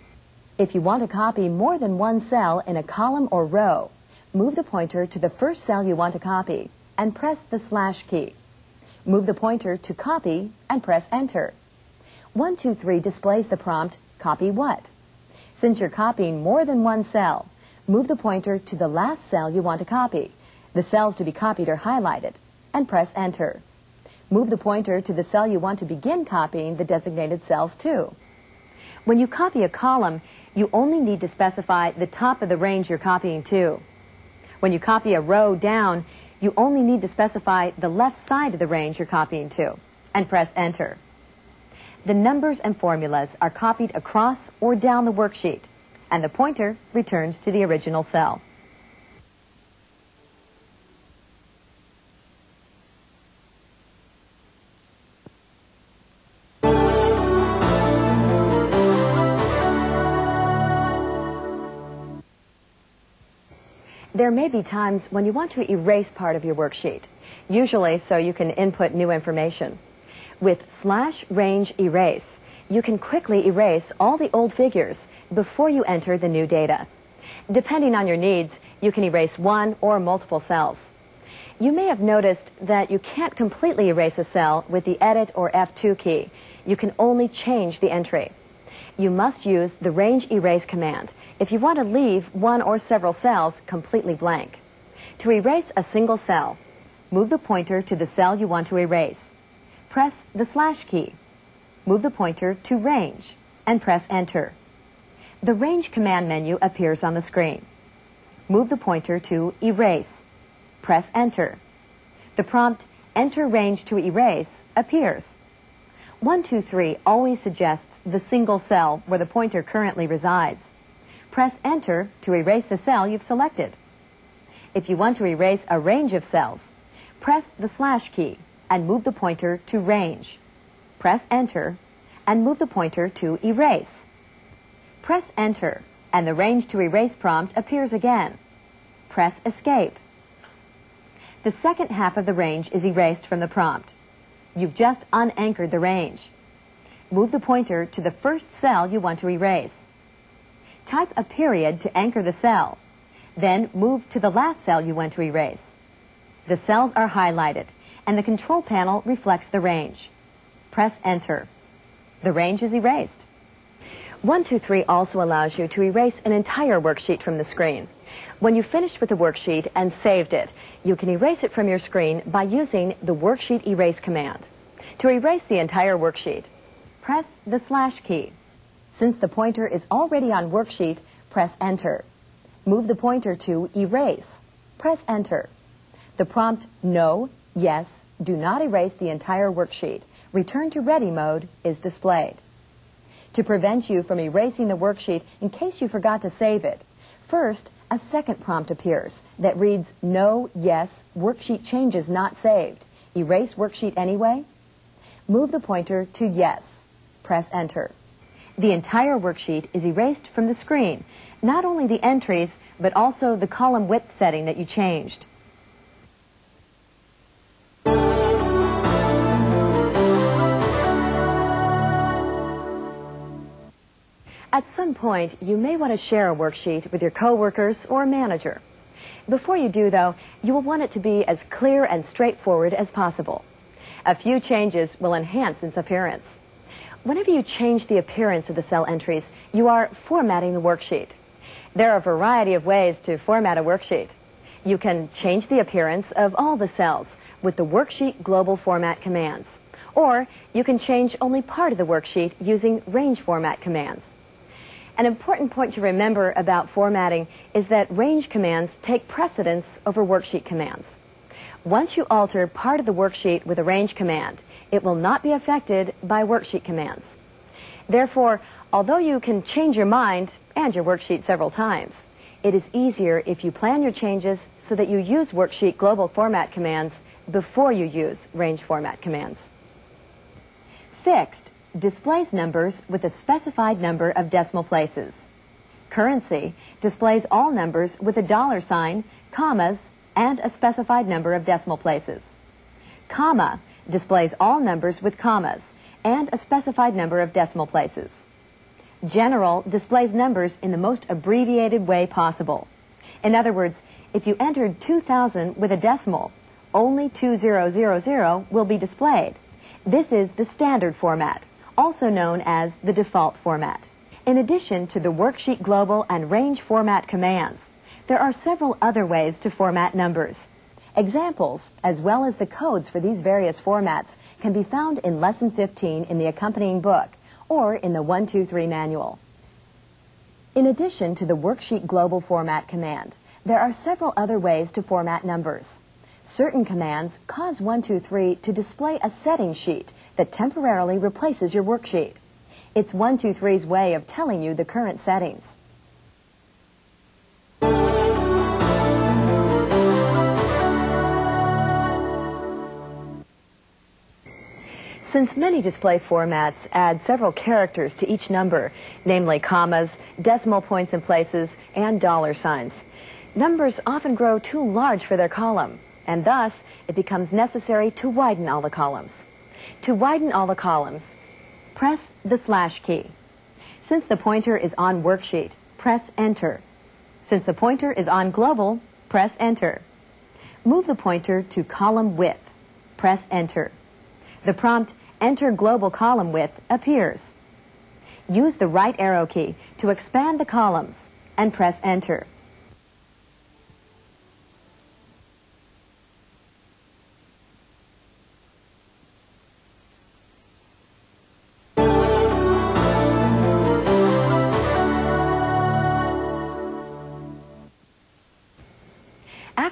If you want to copy more than one cell in a column or row, move the pointer to the first cell you want to copy and press the slash key. Move the pointer to copy and press Enter. 1, 2, 3 displays the prompt, "Copy what?" Since you're copying more than one cell, move the pointer to the last cell you want to copy. The cells to be copied are highlighted, and press Enter. Move the pointer to the cell you want to begin copying the designated cells to. When you copy a column, you only need to specify the top of the range you're copying to. When you copy a row down, you only need to specify the left side of the range you're copying to, and press Enter. The numbers and formulas are copied across or down the worksheet, and the pointer returns to the original cell. There may be times when you want to erase part of your worksheet, usually so you can input new information. With /range erase, you can quickly erase all the old figures before you enter the new data. Depending on your needs, you can erase one or multiple cells. You may have noticed that you can't completely erase a cell with the Edit or F2 key. You can only change the entry. You must use the range erase command if you want to leave one or several cells completely blank. To erase a single cell, move the pointer to the cell you want to erase. Press the slash key. Move the pointer to Range and press Enter. The Range command menu appears on the screen. Move the pointer to Erase. Press Enter. The prompt, "Enter range to erase," appears. 1, 2, 3 always suggests the single cell where the pointer currently resides. Press Enter to erase the cell you've selected. If you want to erase a range of cells, press the slash key and move the pointer to Range. Press Enter and move the pointer to Erase. Press Enter and the Range to Erase prompt appears again. Press Escape. The second half of the range is erased from the prompt. You've just unanchored the range. Move the pointer to the first cell you want to erase. Type a period to anchor the cell. Then move to the last cell you want to erase. The cells are highlighted, and the control panel reflects the range. Press Enter. The range is erased. 1, 2, 3 also allows you to erase an entire worksheet from the screen. When you finished with the worksheet and saved it, you can erase it from your screen by using the Worksheet Erase command. To erase the entire worksheet, press the slash key. Since the pointer is already on Worksheet, press Enter. Move the pointer to Erase. Press Enter. The prompt No, Yes, Do not erase the entire worksheet. Return to Ready mode is displayed. To prevent you from erasing the worksheet in case you forgot to save it, first, a second prompt appears that reads No, Yes, Worksheet Changes Not Saved. Erase worksheet anyway? Move the pointer to Yes. Press Enter. The entire worksheet is erased from the screen, not only the entries, but also the column width setting that you changed. At some point, you may want to share a worksheet with your coworkers or manager. Before you do, though, you will want it to be as clear and straightforward as possible. A few changes will enhance its appearance. Whenever you change the appearance of the cell entries, you are formatting the worksheet. There are a variety of ways to format a worksheet. You can change the appearance of all the cells, with the Worksheet Global Format commands. Or you can change only part of the worksheet using Range Format commands. An important point to remember about formatting is that range commands take precedence over worksheet commands. Once you alter part of the worksheet with a range command, it will not be affected by worksheet commands. Therefore, although you can change your mind and your worksheet several times, it is easier if you plan your changes so that you use Worksheet Global Format commands before you use Range Format commands. Fixed displays numbers with a specified number of decimal places. Currency displays all numbers with a $sign, commas, and a specified number of decimal places. Comma displays all numbers with commas and a specified number of decimal places. General displays numbers in the most abbreviated way possible. In other words, if you entered 2000 with a decimal, only 2000 will be displayed. This is the standard format, also known as the default format. In addition to the Worksheet Global and Range Format commands, there are several other ways to format numbers. Examples, as well as the codes for these various formats, can be found in Lesson 15 in the accompanying book, or in the 123 manual. In addition to the Worksheet Global Format command, there are several other ways to format numbers. Certain commands cause 123 to display a setting sheet that temporarily replaces your worksheet. It's 123's way of telling you the current settings. Since many display formats add several characters to each number, namely commas, decimal points and places, and $signs, numbers often grow too large for their column, and thus it becomes necessary to widen all the columns. To widen all the columns, press the slash key. Since the pointer is on Worksheet, press Enter. Since the pointer is on Global, press Enter. Move the pointer to Column Width. Press Enter. The prompt Enter Global Column Width appears. Use the right arrow key to expand the columns and press Enter.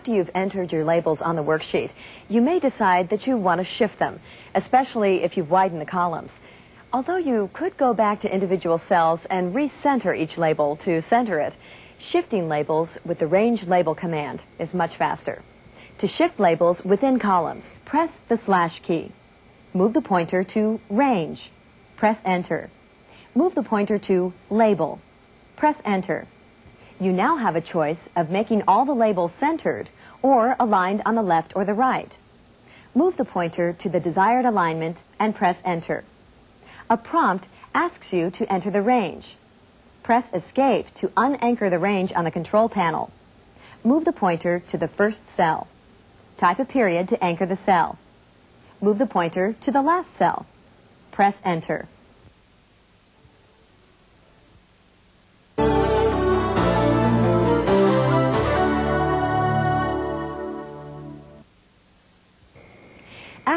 After you've entered your labels on the worksheet, you may decide that you want to shift them, especially if you've widened the columns. Although you could go back to individual cells and recenter each label to center it, shifting labels with the Range Label command is much faster. To shift labels within columns, press the slash key. Move the pointer to Range. Press Enter. Move the pointer to Label. Press Enter. You now have a choice of making all the labels centered or aligned on the left or the right. Move the pointer to the desired alignment and press Enter. A prompt asks you to enter the range. Press Escape to unanchor the range on the control panel. Move the pointer to the first cell. Type a period to anchor the cell. Move the pointer to the last cell. Press Enter.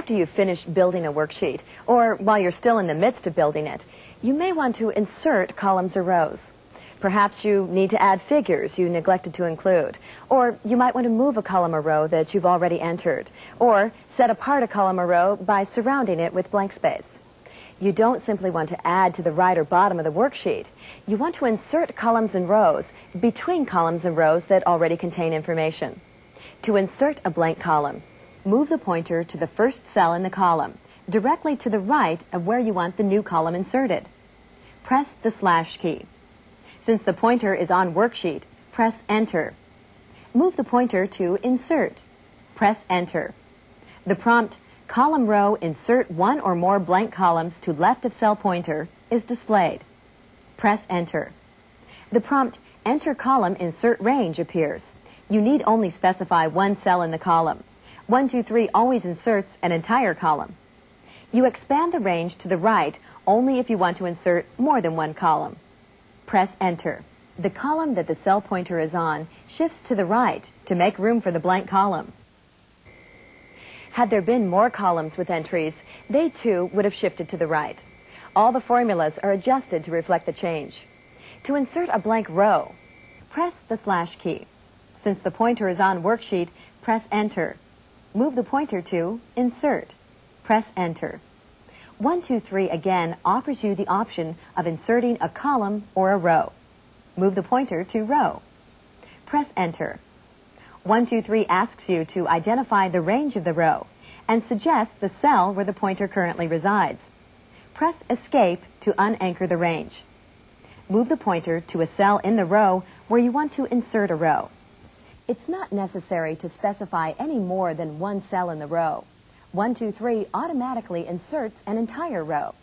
After you've finished building a worksheet, or while you're still in the midst of building it, you may want to insert columns or rows. Perhaps you need to add figures you neglected to include, or you might want to move a column or row that you've already entered, or set apart a column or row by surrounding it with blank space. You don't simply want to add to the right or bottom of the worksheet. You want to insert columns and rows between columns and rows that already contain information. To insert a blank column, move the pointer to the first cell in the column, directly to the right of where you want the new column inserted. Press the slash key. Since the pointer is on Worksheet, press Enter. Move the pointer to Insert. Press Enter. The prompt, Column Row Insert one or more blank columns to left of cell pointer, is displayed. Press Enter. The prompt, Enter Column Insert Range appears. You need only specify one cell in the column. 123 always inserts an entire column. You expand the range to the right only if you want to insert more than one column. Press Enter. The column that the cell pointer is on shifts to the right to make room for the blank column. Had there been more columns with entries, they too would have shifted to the right. All the formulas are adjusted to reflect the change. To insert a blank row, press the slash key. Since the pointer is on worksheet, press Enter. Move the pointer to Insert. Press Enter. 1, 2, 3 again offers you the option of inserting a column or a row. Move the pointer to Row. Press Enter. 1, 2, 3 asks you to identify the range of the row and suggests the cell where the pointer currently resides. Press Escape to unanchor the range. Move the pointer to a cell in the row where you want to insert a row. It's not necessary to specify any more than one cell in the row. 1, 2, 3 automatically inserts an entire row.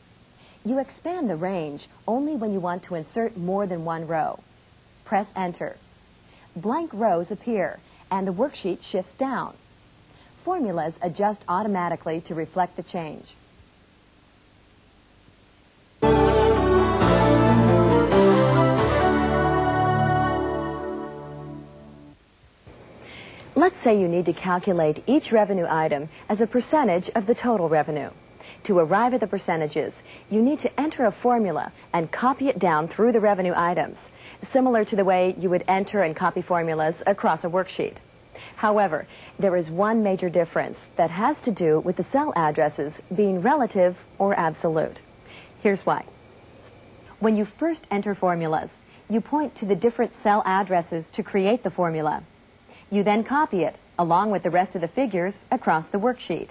You expand the range only when you want to insert more than one row. Press Enter. Blank rows appear and the worksheet shifts down. Formulas adjust automatically to reflect the change. Let's say you need to calculate each revenue item as a percentage of the total revenue. To arrive at the percentages, you need to enter a formula and copy it down through the revenue items, similar to the way you would enter and copy formulas across a worksheet. However, there is one major difference that has to do with the cell addresses being relative or absolute. Here's why. When you first enter formulas, you point to the different cell addresses to create the formula. You then copy it, along with the rest of the figures, across the worksheet.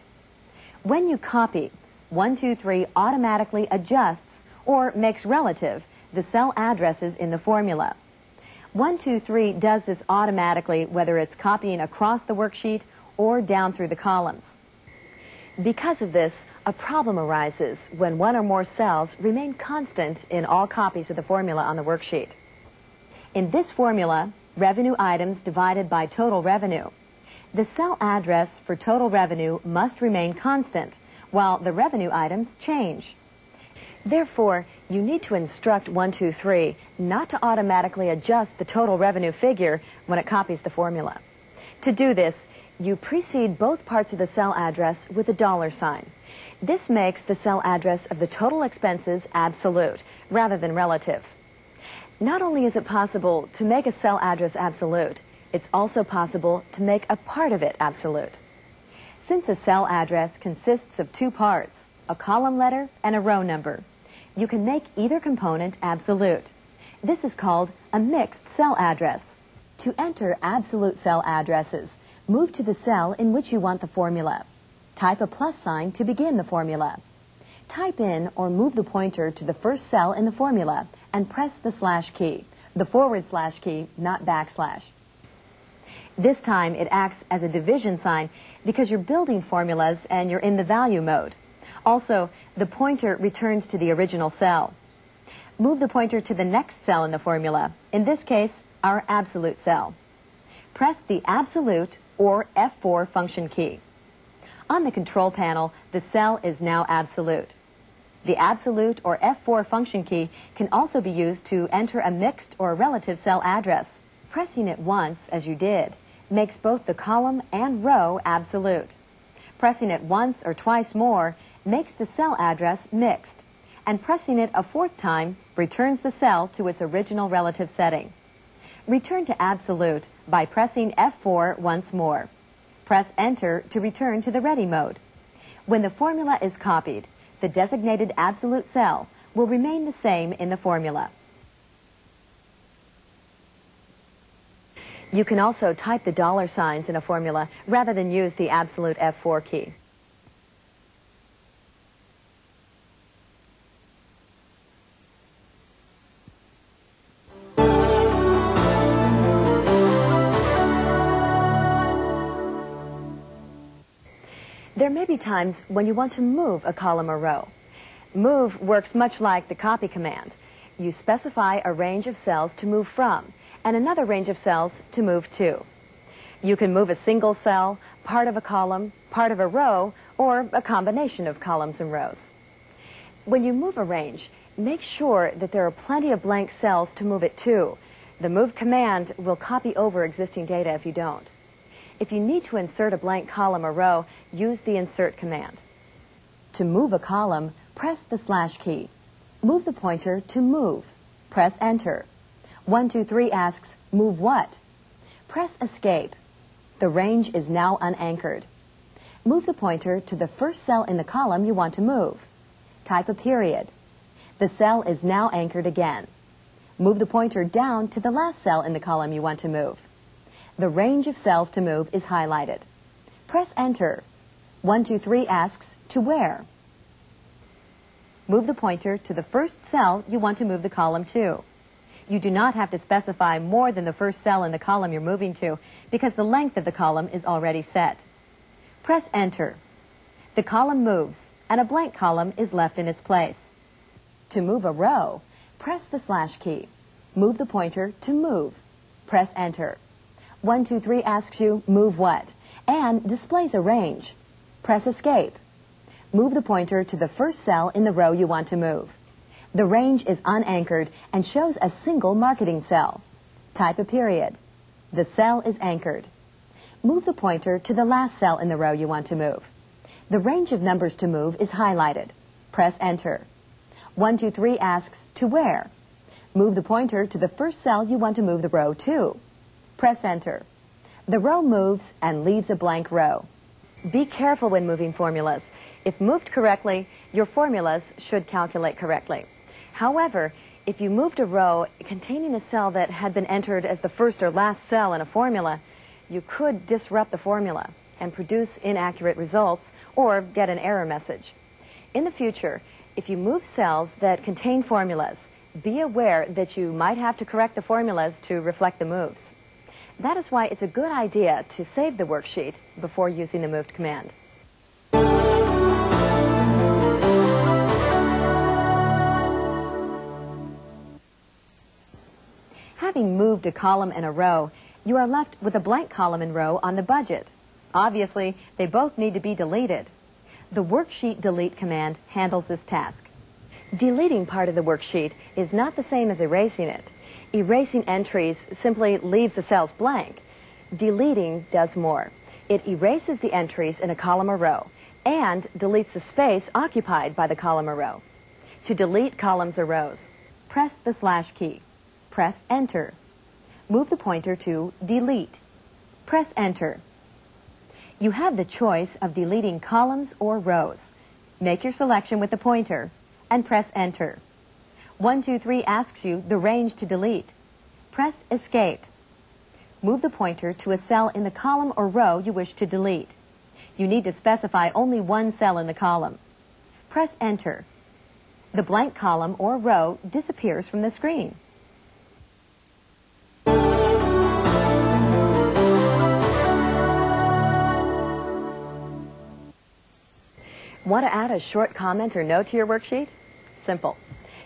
When you copy, 1, 2, 3 automatically adjusts or makes relative the cell addresses in the formula. 1, 2, 3 does this automatically whether it's copying across the worksheet or down through the columns. Because of this, a problem arises when one or more cells remain constant in all copies of the formula on the worksheet. In this formula, revenue items divided by total revenue, the cell address for total revenue must remain constant, while the revenue items change. Therefore, you need to instruct 1, 2, 3 not to automatically adjust the total revenue figure when it copies the formula. To do this, you precede both parts of the cell address with a $sign. This makes the cell address of the total expenses absolute, rather than relative. Not only is it possible to make a cell address absolute, it's also possible to make a part of it absolute. Since a cell address consists of two parts, a column letter and a row number, you can make either component absolute. This is called a mixed cell address. To enter absolute cell addresses, move to the cell in which you want the formula. Type a plus sign to begin the formula. Type in or move the pointer to the first cell in the formula and press the slash key, the / key, not backslash. This time it acts as a division sign because you're building formulas and you're in the value mode. Also, the pointer returns to the original cell. Move the pointer to the next cell in the formula, in this case, our absolute cell. Press the absolute or F4 function key. On the control panel, the cell is now absolute. The absolute or F4 function key can also be used to enter a mixed or relative cell address. Pressing it once, as you did, makes both the column and row absolute. Pressing it once or twice more makes the cell address mixed, and pressing it a fourth time returns the cell to its original relative setting. Return to absolute by pressing F4 once more. Press Enter to return to the ready mode. When the formula is copied, the designated absolute cell will remain the same in the formula. You can also type the $signs in a formula rather than use the absolute F4 key. There may be times when you want to move a column or row. Move works much like the copy command. You specify a range of cells to move from and another range of cells to move to. You can move a single cell, part of a column, part of a row, or a combination of columns and rows. When you move a range, make sure that there are plenty of blank cells to move it to. The move command will copy over existing data if you don't. If you need to insert a blank column or row, use the Insert command. To move a column, press the / key. Move the pointer to Move. Press Enter. 1, 2, 3 asks, Move what? Press Escape. The range is now unanchored. Move the pointer to the first cell in the column you want to move. Type a period. The cell is now anchored again. Move the pointer down to the last cell in the column you want to move. The range of cells to move is highlighted. Press Enter. 1, 2, 3 asks, To where? Move the pointer to the first cell you want to move the column to. You do not have to specify more than the first cell in the column you're moving to because the length of the column is already set. Press Enter. The column moves and a blank column is left in its place. To move a row, press the / key. Move the pointer to Move. Press Enter. 1, 2, 3 asks you, Move what? And displays a range. Press Escape. Move the pointer to the first cell in the row you want to move. The range is unanchored and shows a single marketing cell. Type a period. The cell is anchored. Move the pointer to the last cell in the row you want to move. The range of numbers to move is highlighted. Press Enter. 1, 2, 3 asks, To where? Move the pointer to the first cell you want to move the row to. Press Enter. The row moves and leaves a blank row. Be careful when moving formulas. If moved correctly, your formulas should calculate correctly. However, if you moved a row containing a cell that had been entered as the first or last cell in a formula, you could disrupt the formula and produce inaccurate results or get an error message. In the future, if you move cells that contain formulas, be aware that you might have to correct the formulas to reflect the moves. That is why it's a good idea to save the worksheet before using the Moved command. Having moved a column and a row, you are left with a blank column and row on the budget. Obviously, they both need to be deleted. The Worksheet Delete command handles this task. Deleting part of the worksheet is not the same as erasing it. Erasing entries simply leaves the cells blank. Deleting does more. It erases the entries in a column or row and deletes the space occupied by the column or row. To delete columns or rows, press the / key. Press Enter. Move the pointer to Delete. Press Enter. You have the choice of deleting columns or rows. Make your selection with the pointer and press Enter. 1, 2, 3 asks you the range to delete. Press Escape. Move the pointer to a cell in the column or row you wish to delete. You need to specify only one cell in the column. Press Enter. The blank column or row disappears from the screen. Want to add a short comment or note to your worksheet? Simple.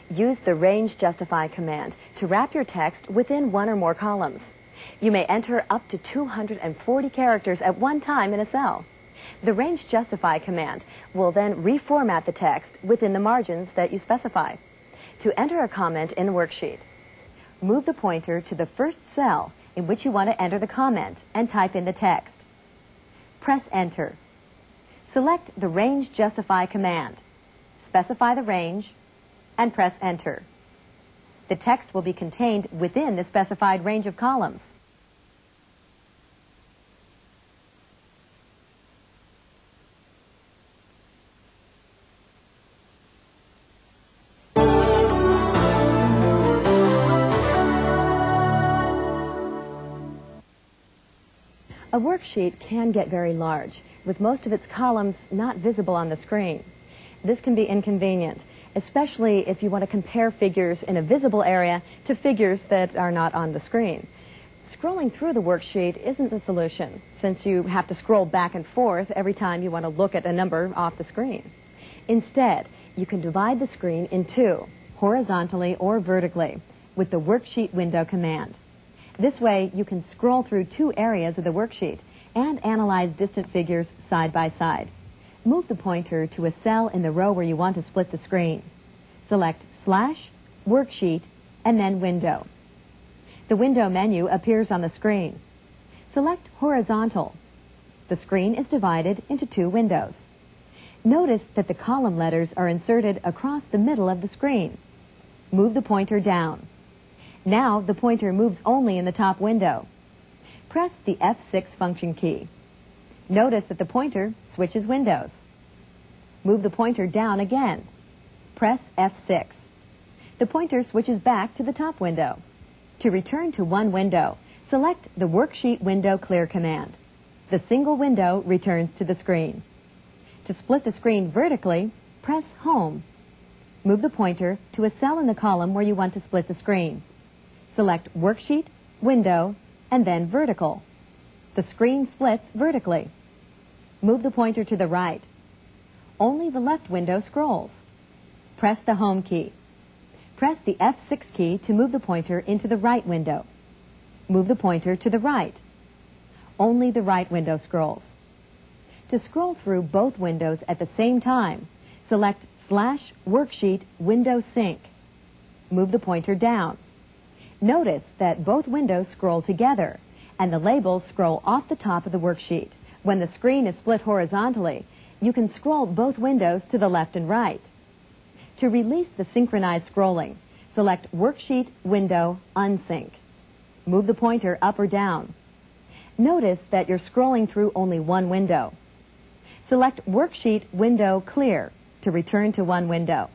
Use the Range Justify command to wrap your text within one or more columns. You may enter up to 240 characters at one time in a cell. The Range Justify command will then reformat the text within the margins that you specify. To enter a comment in the worksheet, move the pointer to the first cell in which you want to enter the comment and type in the text. Press Enter. Select the Range Justify command. Specify the range and press Enter. The text will be contained within the specified range of columns. A worksheet can get very large, with most of its columns not visible on the screen. This can be inconvenient, especially if you want to compare figures in a visible area to figures that are not on the screen. Scrolling through the worksheet isn't the solution, since you have to scroll back and forth every time you want to look at a number off the screen. Instead, you can divide the screen in two, horizontally or vertically, with the Worksheet Window command. This way, you can scroll through two areas of the worksheet and analyze distant figures side by side. Move the pointer to a cell in the row where you want to split the screen. Select / Worksheet and then Window. The Window menu appears on the screen. select Horizontal. The screen is divided into two windows. Notice that the column letters are inserted across the middle of the screen. Move the pointer down. Now the pointer moves only in the top window. Press the F6 function key. Notice that the pointer switches windows. Move the pointer down again. Press F6. The pointer switches back to the top window. To return to one window, select the Worksheet Window Clear command. The single window returns to the screen. To split the screen vertically, press Home. Move the pointer to a cell in the column where you want to split the screen. Select Worksheet, Window, and then Vertical. The screen splits vertically. Move the pointer to the right. Only the left window scrolls. Press the Home key. Press the F6 key to move the pointer into the right window. Move the pointer to the right. Only the right window scrolls. To scroll through both windows at the same time, select /Worksheet Window Sync. Move the pointer down. Notice that both windows scroll together, and the labels scroll off the top of the worksheet. When the screen is split horizontally, you can scroll both windows to the left and right. To release the synchronized scrolling, select Worksheet Window Unsync. Move the pointer up or down. Notice that you're scrolling through only one window. Select Worksheet Window Clear to return to one window.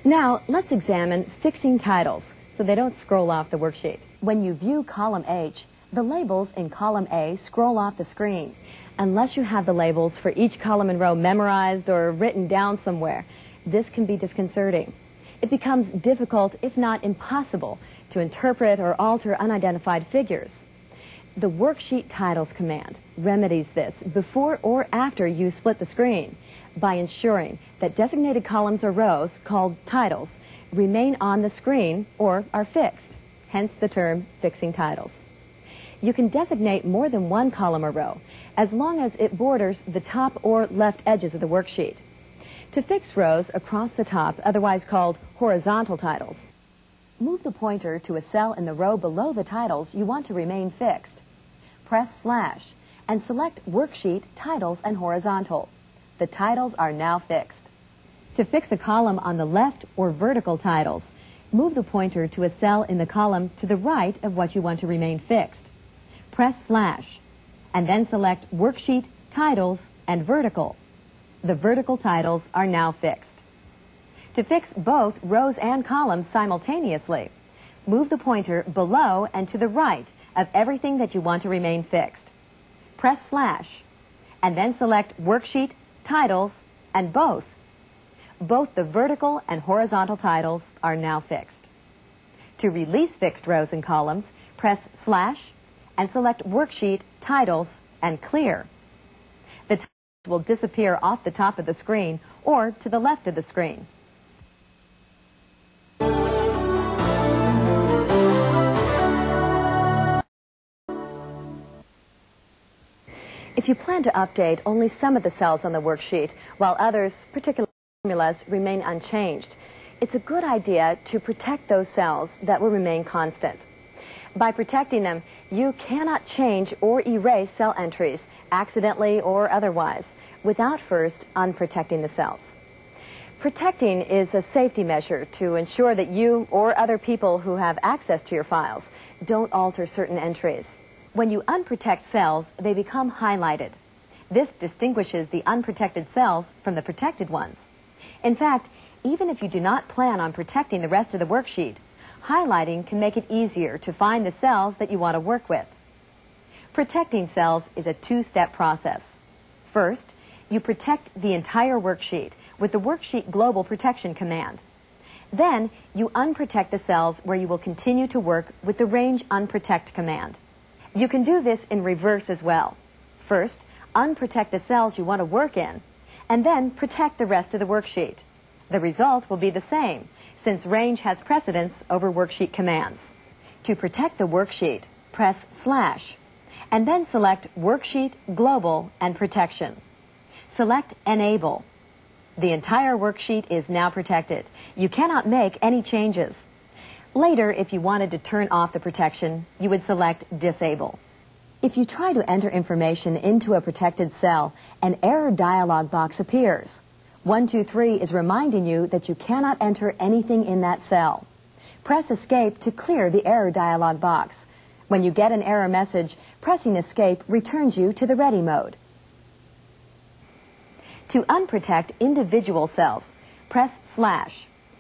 Now, let's examine fixing titles so they don't scroll off the worksheet. When you view column H, the labels in column A scroll off the screen. Unless you have the labels for each column and row memorized or written down somewhere, this can be disconcerting. It becomes difficult, if not impossible, to interpret or alter unidentified figures. The Worksheet Titles command remedies this before or after you split the screen by ensuring that designated columns or rows, called titles, remain on the screen or are fixed, hence the term fixing titles. You can designate more than one column or row as long as it borders the top or left edges of the worksheet. To fix rows across the top, otherwise called horizontal titles, move the pointer to a cell in the row below the titles you want to remain fixed. Press / and select Worksheet Titles and Horizontal. The titles are now fixed. To fix a column on the left or vertical titles, move the pointer to a cell in the column to the right of what you want to remain fixed. Press / and then select Worksheet Titles and Vertical. The vertical titles are now fixed. To fix both rows and columns simultaneously, move the pointer below and to the right of everything that you want to remain fixed. Press / and then select Worksheet Titles and both. Both the vertical and horizontal titles are now fixed. To release fixed rows and columns, press / and select Worksheet Titles and Clear. The titles will disappear off the top of the screen or to the left of the screen. If you plan to update only some of the cells on the worksheet, while others, particularly formulas, remain unchanged, it's a good idea to protect those cells that will remain constant. By protecting them, you cannot change or erase cell entries, accidentally or otherwise, without first unprotecting the cells. Protecting is a safety measure to ensure that you or other people who have access to your files don't alter certain entries. When you unprotect cells, they become highlighted. This distinguishes the unprotected cells from the protected ones. In fact, even if you do not plan on protecting the rest of the worksheet, highlighting can make it easier to find the cells that you want to work with. Protecting cells is a two-step process. First, you protect the entire worksheet with the Worksheet Global Protection command. Then, you unprotect the cells where you will continue to work with the Range Unprotect command. You can do this in reverse as well. First, unprotect the cells you want to work in, and then protect the rest of the worksheet. The result will be the same, since Range has precedence over worksheet commands. To protect the worksheet, press / and then select Worksheet Global and Protection. Select Enable. The entire worksheet is now protected. You cannot make any changes. Later, if you wanted to turn off the protection, you would select Disable. If you try to enter information into a protected cell, an error dialog box appears. 123 is reminding you that you cannot enter anything in that cell. Press Escape to clear the error dialog box. When you get an error message, pressing Escape returns you to the Ready mode. To unprotect individual cells, press /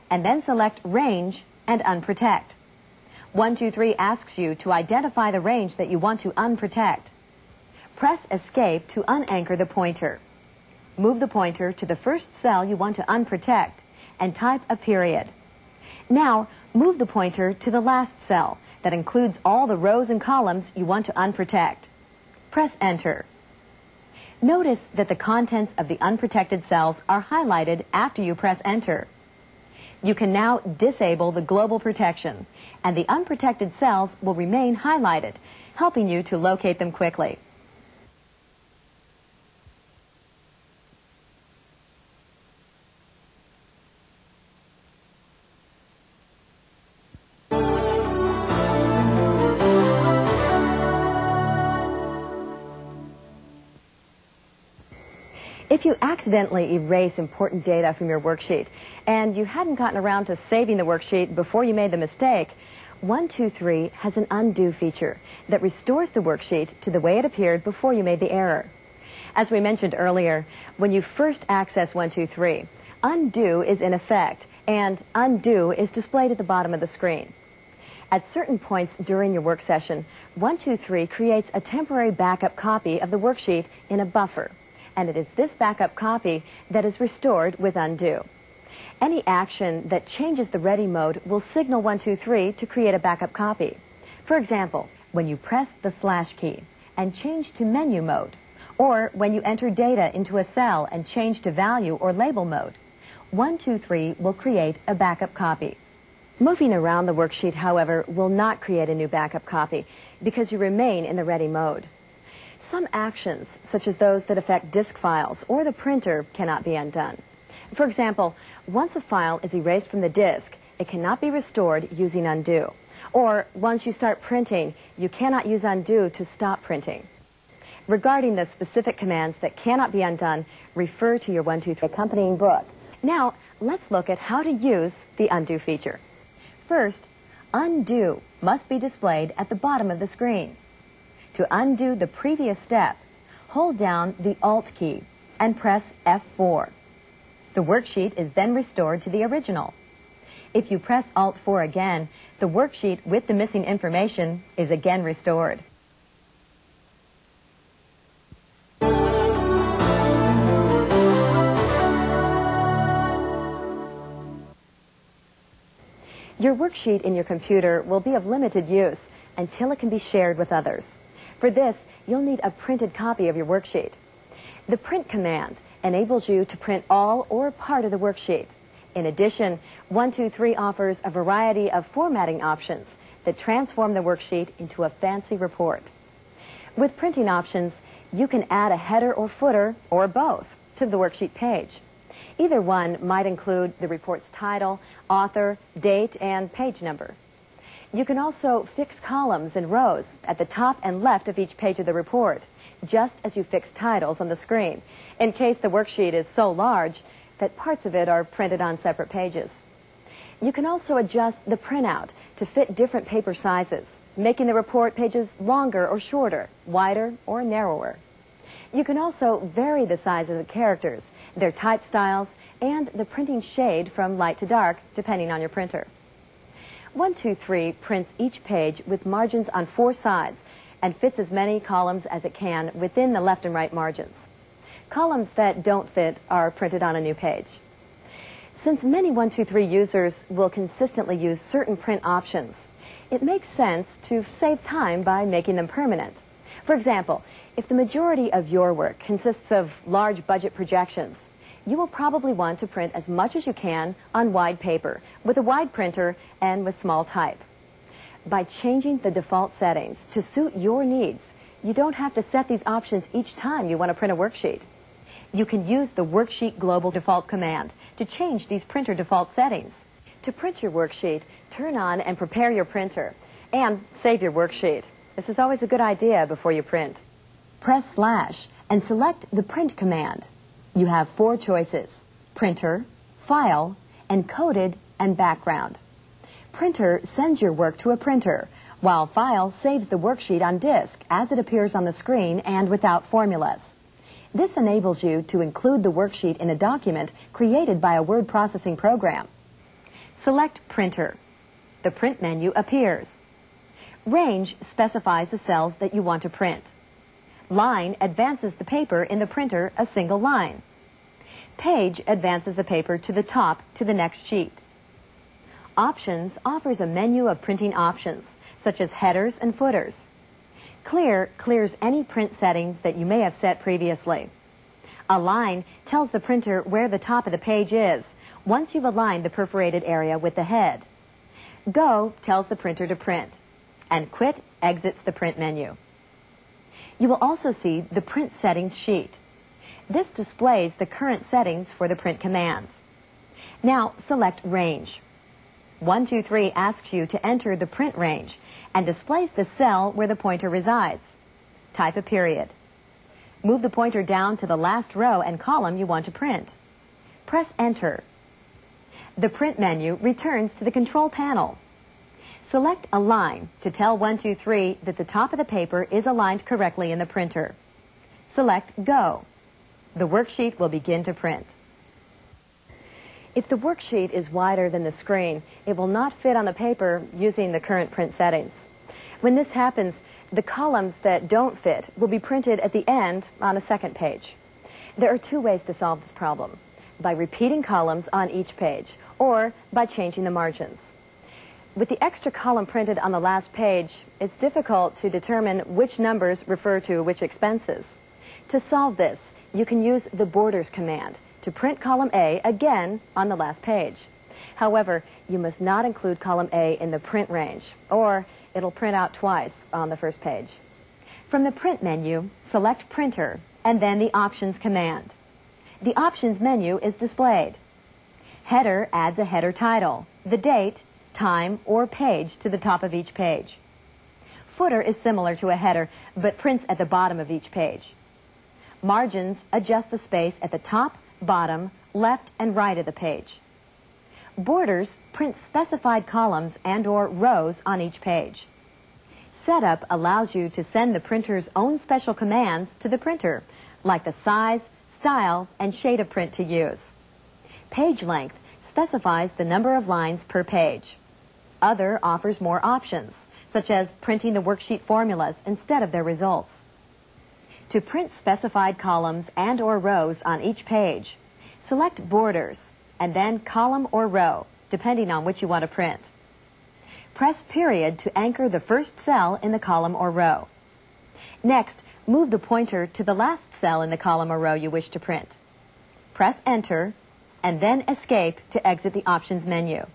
and then select Range and Unprotect. 123 asks you to identify the range that you want to unprotect. Press Escape to unanchor the pointer. Move the pointer to the first cell you want to unprotect and type a period. Now, move the pointer to the last cell that includes all the rows and columns you want to unprotect. Press Enter. Notice that the contents of the unprotected cells are highlighted after you press Enter. You can now disable the global protection, and the unprotected cells will remain highlighted, helping you to locate them quickly. If you accidentally erase important data from your worksheet and you hadn't gotten around to saving the worksheet before you made the mistake, 123 has an undo feature that restores the worksheet to the way it appeared before you made the error. As we mentioned earlier, when you first access 123, undo is in effect and undo is displayed at the bottom of the screen. At certain points during your work session, 123 creates a temporary backup copy of the worksheet in a buffer. And it is this backup copy that is restored with undo. Any action that changes the Ready mode will signal 123 to create a backup copy. For example, when you press the / key and change to menu mode, or when you enter data into a cell and change to value or label mode, 123 will create a backup copy. Moving around the worksheet, however, will not create a new backup copy because you remain in the Ready mode. Some actions, such as those that affect disk files or the printer, cannot be undone. For example, once a file is erased from the disk, it cannot be restored using undo. Or once you start printing, you cannot use undo to stop printing. Regarding the specific commands that cannot be undone, refer to your 123 accompanying book. Now, let's look at how to use the undo feature. First, undo must be displayed at the bottom of the screen. To undo the previous step, hold down the Alt key and press F4. The worksheet is then restored to the original. If you press Alt 4 again, the worksheet with the missing information is again restored. Your worksheet in your computer will be of limited use until it can be shared with others. For this, you'll need a printed copy of your worksheet. The print command enables you to print all or part of the worksheet. In addition, 123 offers a variety of formatting options that transform the worksheet into a fancy report. With printing options, you can add a header or footer, or both, to the worksheet page. Either one might include the report's title, author, date, and page number. You can also fix columns and rows at the top and left of each page of the report, just as you fix titles on the screen, in case the worksheet is so large that parts of it are printed on separate pages. You can also adjust the printout to fit different paper sizes, making the report pages longer or shorter, wider or narrower. You can also vary the size of the characters, their type styles, and the printing shade from light to dark, depending on your printer. 123 prints each page with margins on 4 sides and fits as many columns as it can within the left and right margins. Columns that don't fit are printed on a new page. Since many 123 users will consistently use certain print options, it makes sense to save time by making them permanent. For example, if the majority of your work consists of large budget projections, you will probably want to print as much as you can on wide paper, with a wide printer and with small type. By changing the default settings to suit your needs, you don't have to set these options each time you want to print a worksheet. You can use the Worksheet Global Default command to change these printer default settings. To print your worksheet, turn on and prepare your printer, and save your worksheet. This is always a good idea before you print. Press / and select the Print command. You have 4 choices: Printer, File, Encoded, and Background. Printer sends your work to a printer, while File saves the worksheet on disk as it appears on the screen and without formulas. This enables you to include the worksheet in a document created by a word processing program. Select Printer. The Print menu appears. Range specifies the cells that you want to print. Line advances the paper in the printer a single line. Page advances the paper to the top to the next sheet. Options offers a menu of printing options, such as headers and footers. Clear clears any print settings that you may have set previously. Align tells the printer where the top of the page is once you've aligned the perforated area with the head. Go tells the printer to print, and Quit exits the print menu. You will also see the Print Settings sheet. This displays the current settings for the print commands. Now select Range. 1, 2, 3 asks you to enter the print range and displays the cell where the pointer resides. Type a period. Move the pointer down to the last row and column you want to print. Press Enter. The print menu returns to the control panel. Select Align to tell 1, 2, 3 that the top of the paper is aligned correctly in the printer. Select Go. The worksheet will begin to print. If the worksheet is wider than the screen, it will not fit on the paper using the current print settings. When this happens, the columns that don't fit will be printed at the end on a second page. There are 2 ways to solve this problem: by repeating columns on each page, or by changing the margins. With the extra column printed on the last page, it's difficult to determine which numbers refer to which expenses. To solve this, you can use the Borders command to print column A again on the last page. However, you must not include column A in the print range, or it'll print out twice on the first page. From the Print menu, select Printer, and then the Options command. The Options menu is displayed. Header adds a header title, the date, time, or page to the top of each page. Footer is similar to a header, but prints at the bottom of each page. Margins adjust the space at the top, bottom, left, and right of the page. Borders print specified columns and/or rows on each page. Setup allows you to send the printer's own special commands to the printer, like the size, style, and shade of print to use. Page length specifies the number of lines per page. Other offers more options, such as printing the worksheet formulas instead of their results. To print specified columns and/or rows on each page, select Borders and then Column or Row, depending on which you want to print. Press Period to anchor the first cell in the column or row. Next, move the pointer to the last cell in the column or row you wish to print. Press Enter and then Escape to exit the Options menu.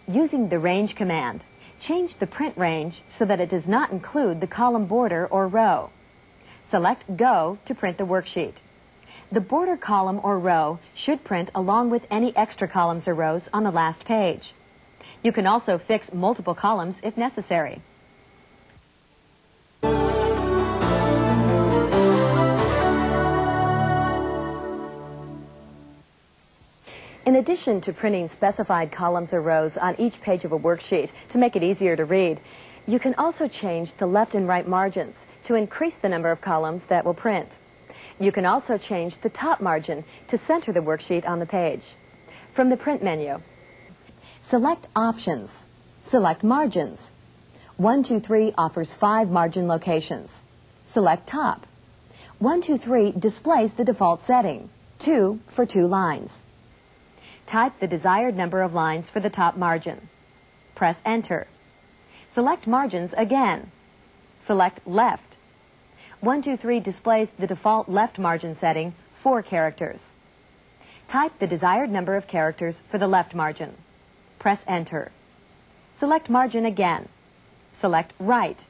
Using the Range command, change the print range so that it does not include the column border or row. Select Go to print the worksheet. The border column or row should print along with any extra columns or rows on the last page. You can also fix multiple columns if necessary. In addition to printing specified columns or rows on each page of a worksheet to make it easier to read, you can also change the left and right margins to increase the number of columns that will print. You can also change the top margin to center the worksheet on the page. From the Print menu, select Options. Select Margins. 1, 2, 3 offers 5 margin locations. Select Top. 1, 2, 3 displays the default setting, 2 for 2 lines. Type the desired number of lines for the top margin. Press Enter. Select Margins again. Select Left. 1, 2, 3 displays the default left margin setting, 4 characters. Type the desired number of characters for the left margin. Press Enter. Select Margin again. Select Right.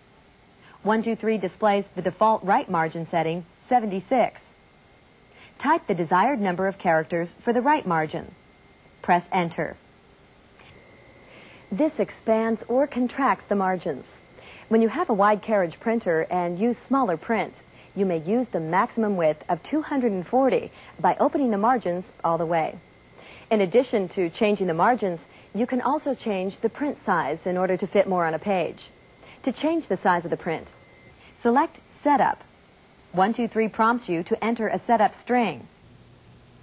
1, 2, 3 displays the default right margin setting, 76. Type the desired number of characters for the right margin. Press Enter. This expands or contracts the margins. When you have a wide carriage printer and use smaller print, you may use the maximum width of 240 by opening the margins all the way. In addition to changing the margins, you can also change the print size in order to fit more on a page. To change the size of the print, select Setup. 123 prompts you to enter a setup string.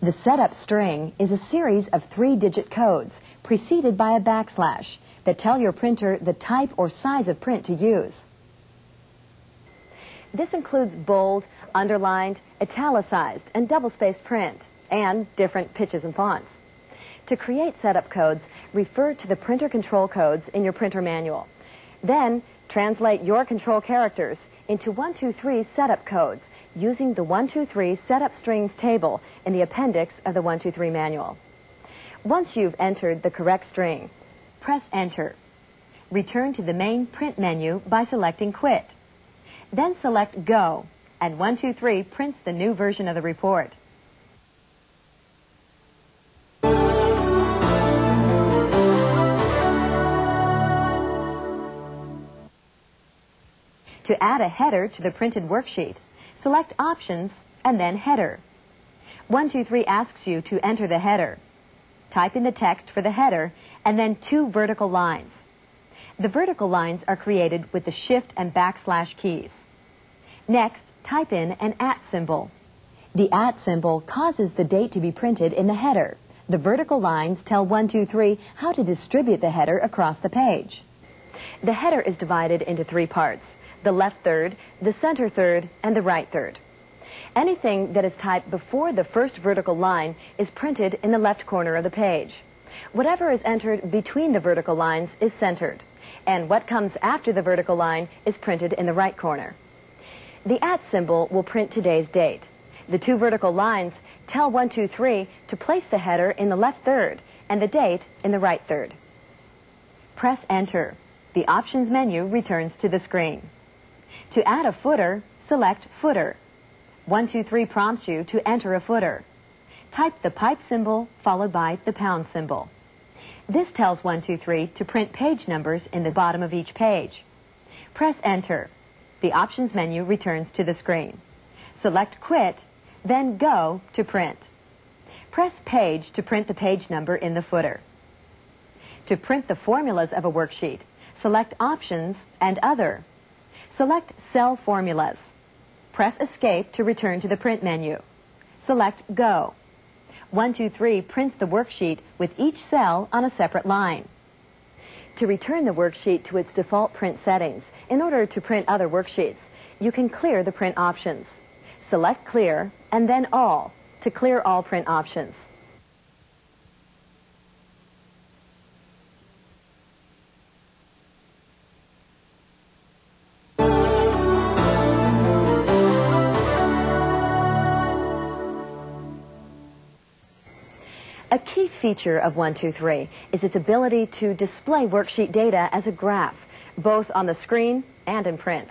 The setup string is a series of 3-digit codes preceded by a backslash that tell your printer the type or size of print to use. This includes bold, underlined, italicized, and double-spaced print, and different pitches and fonts. To create setup codes, refer to the printer control codes in your printer manual. Then, translate your control characters into 123 setup codes using the 123 setup strings table in the appendix of the 123 manual. Once you've entered the correct string, press Enter. Return to the main print menu by selecting Quit. Then select Go, and 123 prints the new version of the report. To add a header to the printed worksheet, select Options and then Header. 123 asks you to enter the header. Type in the text for the header and then 2 vertical lines. The vertical lines are created with the Shift and backslash keys. Next, type in an @ symbol. The @ symbol causes the date to be printed in the header. The vertical lines tell 123 how to distribute the header across the page. The header is divided into 3 parts: the left third, the center third, and the right third. Anything that is typed before the first vertical line is printed in the left corner of the page. Whatever is entered between the vertical lines is centered, and what comes after the vertical line is printed in the right corner. The @ symbol will print today's date. The 2 vertical lines tell 123 to place the header in the left third and the date in the right third. Press Enter. The Options menu returns to the screen. To add a footer, select Footer. 123 prompts you to enter a footer. Type the pipe symbol followed by the pound symbol. This tells 123 to print page numbers in the bottom of each page. Press Enter. The Options menu returns to the screen. Select Quit, then Go to print. Press Page to print the page number in the footer. To print the formulas of a worksheet, select Options and Other. Select Cell Formulas. Press Escape to return to the print menu. Select Go. 123 prints the worksheet with each cell on a separate line. To return the worksheet to its default print settings, in order to print other worksheets, you can clear the print options. Select Clear and then All to clear all print options. A key feature of 123 is its ability to display worksheet data as a graph, both on the screen and in print.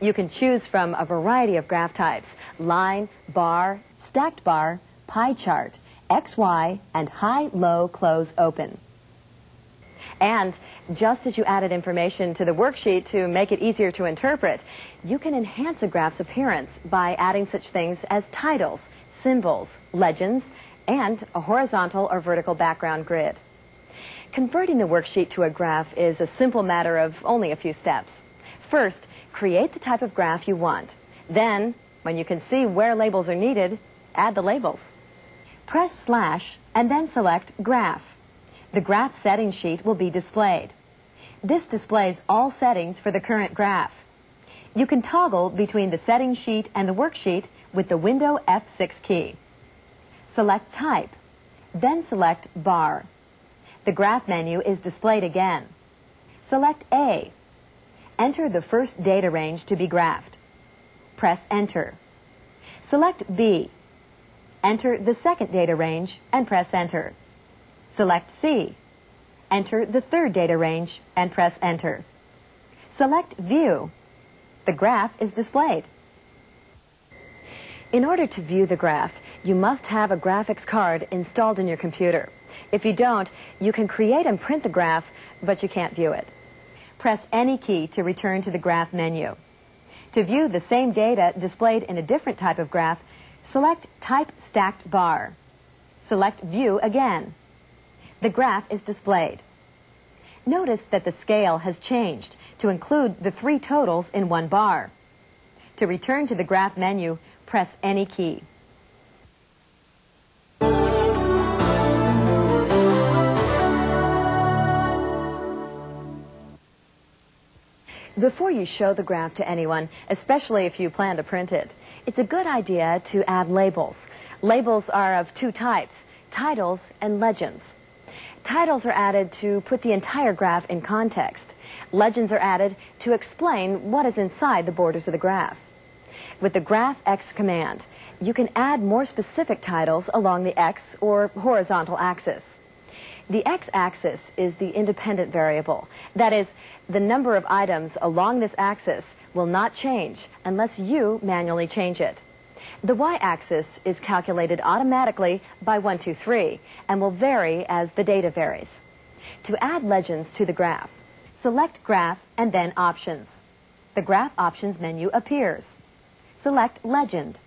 You can choose from a variety of graph types: line, bar, stacked bar, pie chart, XY, and high, low, close, open. And just as you added information to the worksheet to make it easier to interpret, you can enhance a graph's appearance by adding such things as titles, symbols, legends, and a horizontal or vertical background grid. Converting the worksheet to a graph is a simple matter of only a few steps. First, create the type of graph you want. Then, when you can see where labels are needed, add the labels. Press slash and then select Graph. The graph settings sheet will be displayed. This displays all settings for the current graph. You can toggle between the settings sheet and the worksheet with the Window F6 key. Select Type, then select Bar. The graph menu is displayed again. Select A. Enter the first data range to be graphed. Press Enter. Select B. Enter the second data range and press Enter. Select C. Enter the third data range and press Enter. Select View. The graph is displayed. In order to view the graph, you must have a graphics card installed in your computer. If you don't, you can create and print the graph, but you can't view it. Press any key to return to the graph menu. To view the same data displayed in a different type of graph, select Type Stacked Bar. Select View again. The graph is displayed. Notice that the scale has changed to include the 3 totals in one bar. To return to the graph menu, press any key. Before you show the graph to anyone, especially if you plan to print it, it's a good idea to add labels. Labels are of 2 types, titles and legends. Titles are added to put the entire graph in context. Legends are added to explain what is inside the borders of the graph. With the GraphX command, you can add more specific titles along the X or horizontal axis. The X-axis is the independent variable. That is, the number of items along this axis will not change unless you manually change it. The Y-axis is calculated automatically by 1, 2, 3 and will vary as the data varies. To add legends to the graph, select Graph and then Options. The Graph Options menu appears. Select Legend.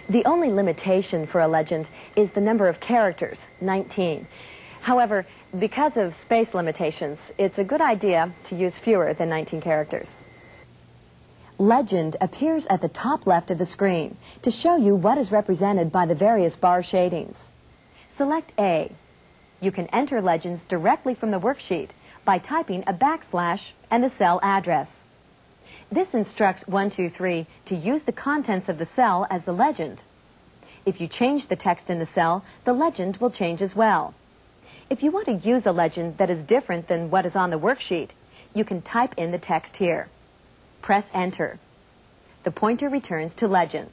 The only limitation for a legend is the number of characters, 19. However, because of space limitations, it's a good idea to use fewer than 19 characters. Legend appears at the top left of the screen to show you what is represented by the various bar shadings. Select A. You can enter legends directly from the worksheet by typing a backslash and the cell address. This instructs 1, 2, 3 to use the contents of the cell as the legend. If you change the text in the cell, the legend will change as well. If you want to use a legend that is different than what is on the worksheet, you can type in the text here. Press Enter. The pointer returns to Legend.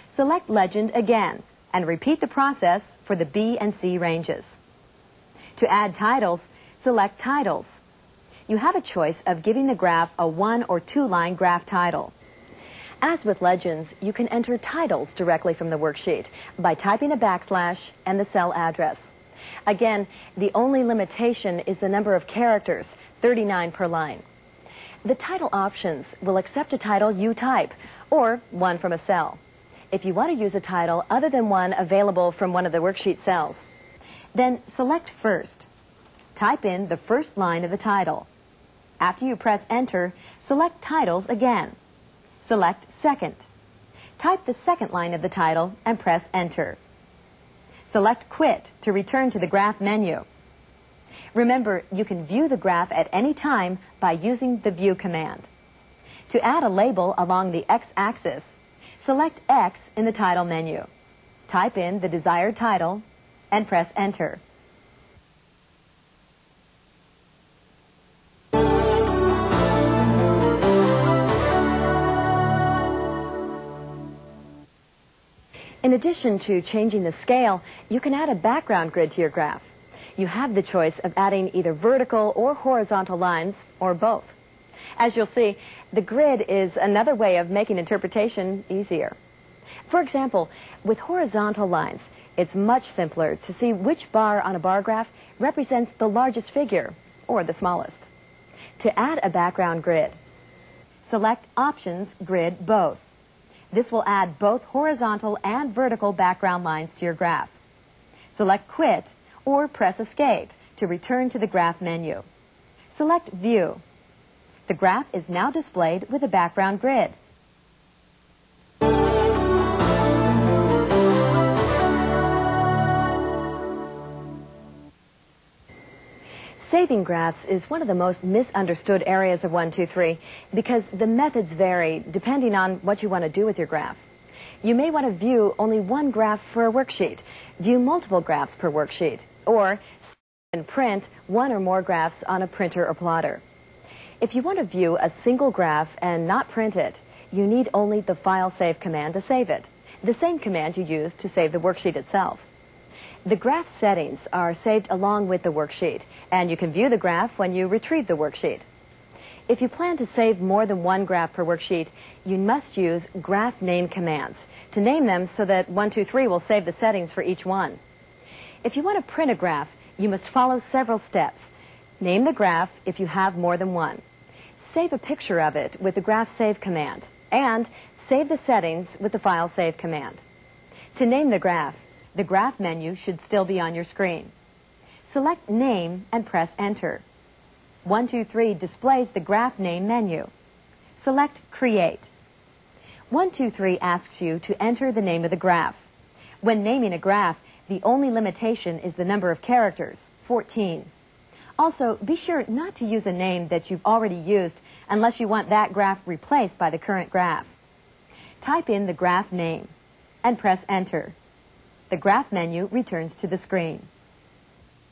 Select Legend again and repeat the process for the B and C ranges. To add titles, select Titles. You have a choice of giving the graph a 1 or 2 line graph title. As with legends, you can enter titles directly from the worksheet by typing a backslash and the cell address. Again, the only limitation is the number of characters, 39 per line. The title options will accept a title you type, or one from a cell. If you want to use a title other than one available from one of the worksheet cells, then select First. Type in the first line of the title. After you press Enter, select Titles again. Select Second. Type the second line of the title and press Enter. Select Quit to return to the graph menu. Remember, you can view the graph at any time by using the View command. To add a label along the X-axis, select X in the title menu. Type in the desired title and press Enter. In addition to changing the scale, you can add a background grid to your graph. You have the choice of adding either vertical or horizontal lines, or both. As you'll see, the grid is another way of making interpretation easier. For example, with horizontal lines, it's much simpler to see which bar on a bar graph represents the largest figure, or the smallest. To add a background grid, select Options, Grid, Both. This will add both horizontal and vertical background lines to your graph. Select Quit or press Escape to return to the graph menu. Select View. The graph is now displayed with a background grid. Saving graphs is one of the most misunderstood areas of 1, 2, 3 because the methods vary depending on what you want to do with your graph. You may want to view only one graph for a worksheet, view multiple graphs per worksheet, or save and print one or more graphs on a printer or plotter. If you want to view a single graph and not print it, you need only the File Save command to save it, the same command you use to save the worksheet itself. The graph settings are saved along with the worksheet, and you can view the graph when you retrieve the worksheet. If you plan to save more than one graph per worksheet, you must use graph name commands to name them so that 123 will save the settings for each one. If you want to print a graph, you must follow several steps. Name the graph if you have more than one. Save a picture of it with the graph save command, and save the settings with the file save command. To name the graph menu should still be on your screen. Select Name and press Enter. 123 displays the graph name menu. Select Create. 123 asks you to enter the name of the graph. When naming a graph, the only limitation is the number of characters, 14. Also, be sure not to use a name that you've already used unless you want that graph replaced by the current graph. Type in the graph name and press Enter. The graph menu returns to the screen.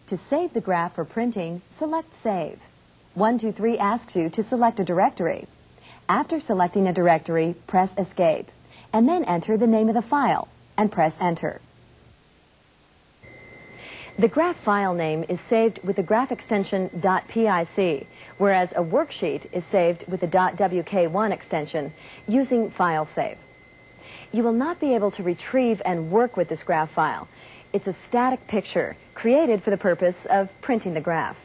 To save the graph for printing, select Save. 123 asks you to select a directory. After selecting a directory, press Escape, and then enter the name of the file and press Enter. The graph file name is saved with the graph extension .pic, whereas a worksheet is saved with the .wk1 extension using File Save. You will not be able to retrieve and work with this graph file. It's a static picture created for the purpose of printing the graph.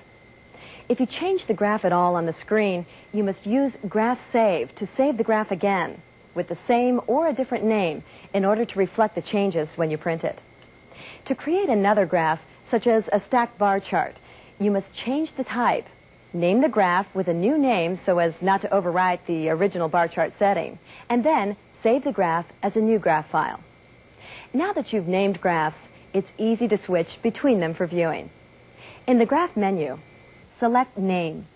If you change the graph at all on the screen, you must use Graph Save to save the graph again with the same or a different name in order to reflect the changes when you print it. To create another graph, such as a stacked bar chart, you must change the type, name the graph with a new name so as not to overwrite the original bar chart setting, and then save the graph as a new graph file. Now that you've named graphs, it's easy to switch between them for viewing. In the graph menu, select Name.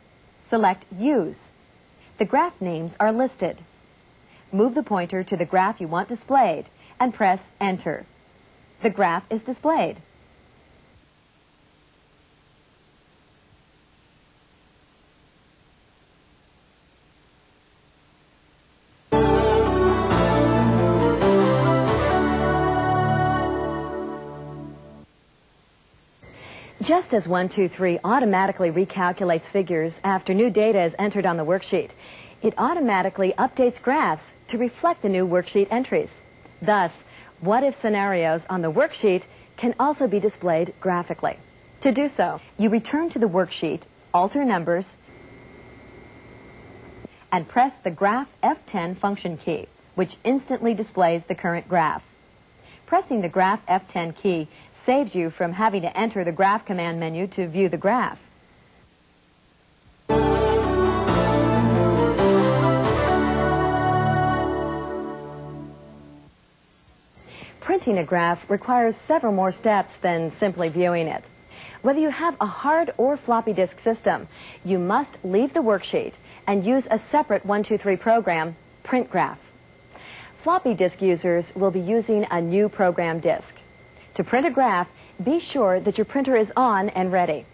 Select Use. The graph names are listed. Move the pointer to the graph you want displayed and press Enter. The graph is displayed. Just as 123 automatically recalculates figures after new data is entered on the worksheet, it automatically updates graphs to reflect the new worksheet entries. Thus, what-if scenarios on the worksheet can also be displayed graphically. To do so, you return to the worksheet, alter numbers, and press the Graph F10 function key, which instantly displays the current graph. Pressing the Graph F10 key saves you from having to enter the graph command menu to view the graph. Printing a graph requires several more steps than simply viewing it. Whether you have a hard or floppy disk system, you must leave the worksheet and use a separate 123 program, Print Graph. Floppy disk users will be using a new program disk. To print a graph, be sure that your printer is on and ready.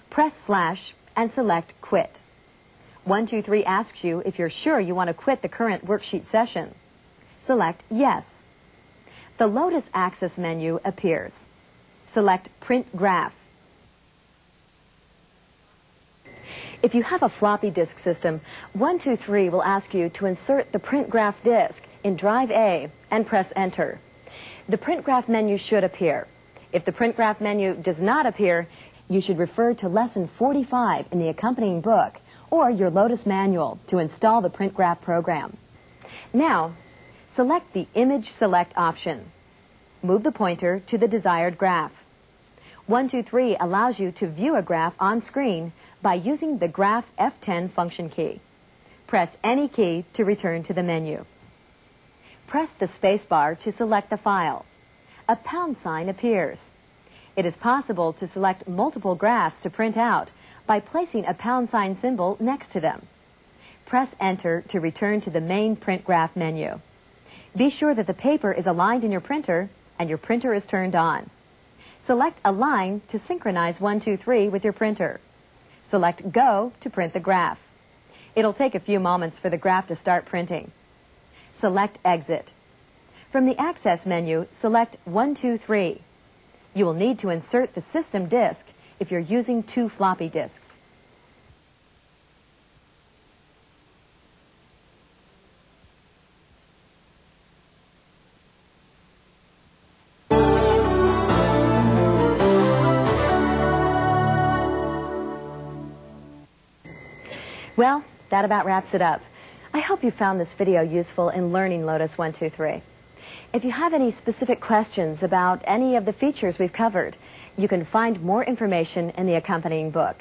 Press / and select Quit. 123 asks you if you're sure you want to quit the current worksheet session. Select Yes. The Lotus Axis menu appears. Select Print Graph. If you have a floppy disk system, 123 will ask you to insert the Print Graph disk in Drive A and press Enter. The Print Graph menu should appear. If the Print Graph menu does not appear, you should refer to Lesson 45 in the accompanying book or your Lotus manual to install the Print Graph program. Now, select the Image Select option. Move the pointer to the desired graph. 123 allows you to view a graph on screen by using the Graph F10 function key. Press any key to return to the menu. Press the space bar to select the file. A # appears. It is possible to select multiple graphs to print out by placing a # symbol next to them. Press Enter to return to the main Print Graph menu. Be sure that the paper is aligned in your printer and your printer is turned on. Select Align to synchronize 123 with your printer. Select Go to print the graph. It'll take a few moments for the graph to start printing. Select Exit. From the Access menu, select 123. You will need to insert the system disk if you're using 2 floppy disks. Well, that about wraps it up. I hope you found this video useful in learning Lotus 123. If you have any specific questions about any of the features we've covered, you can find more information in the accompanying book.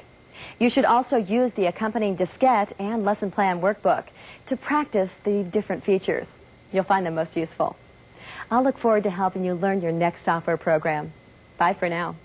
You should also use the accompanying diskette and lesson plan workbook to practice the different features. You'll find them most useful. I'll look forward to helping you learn your next software program. Bye for now.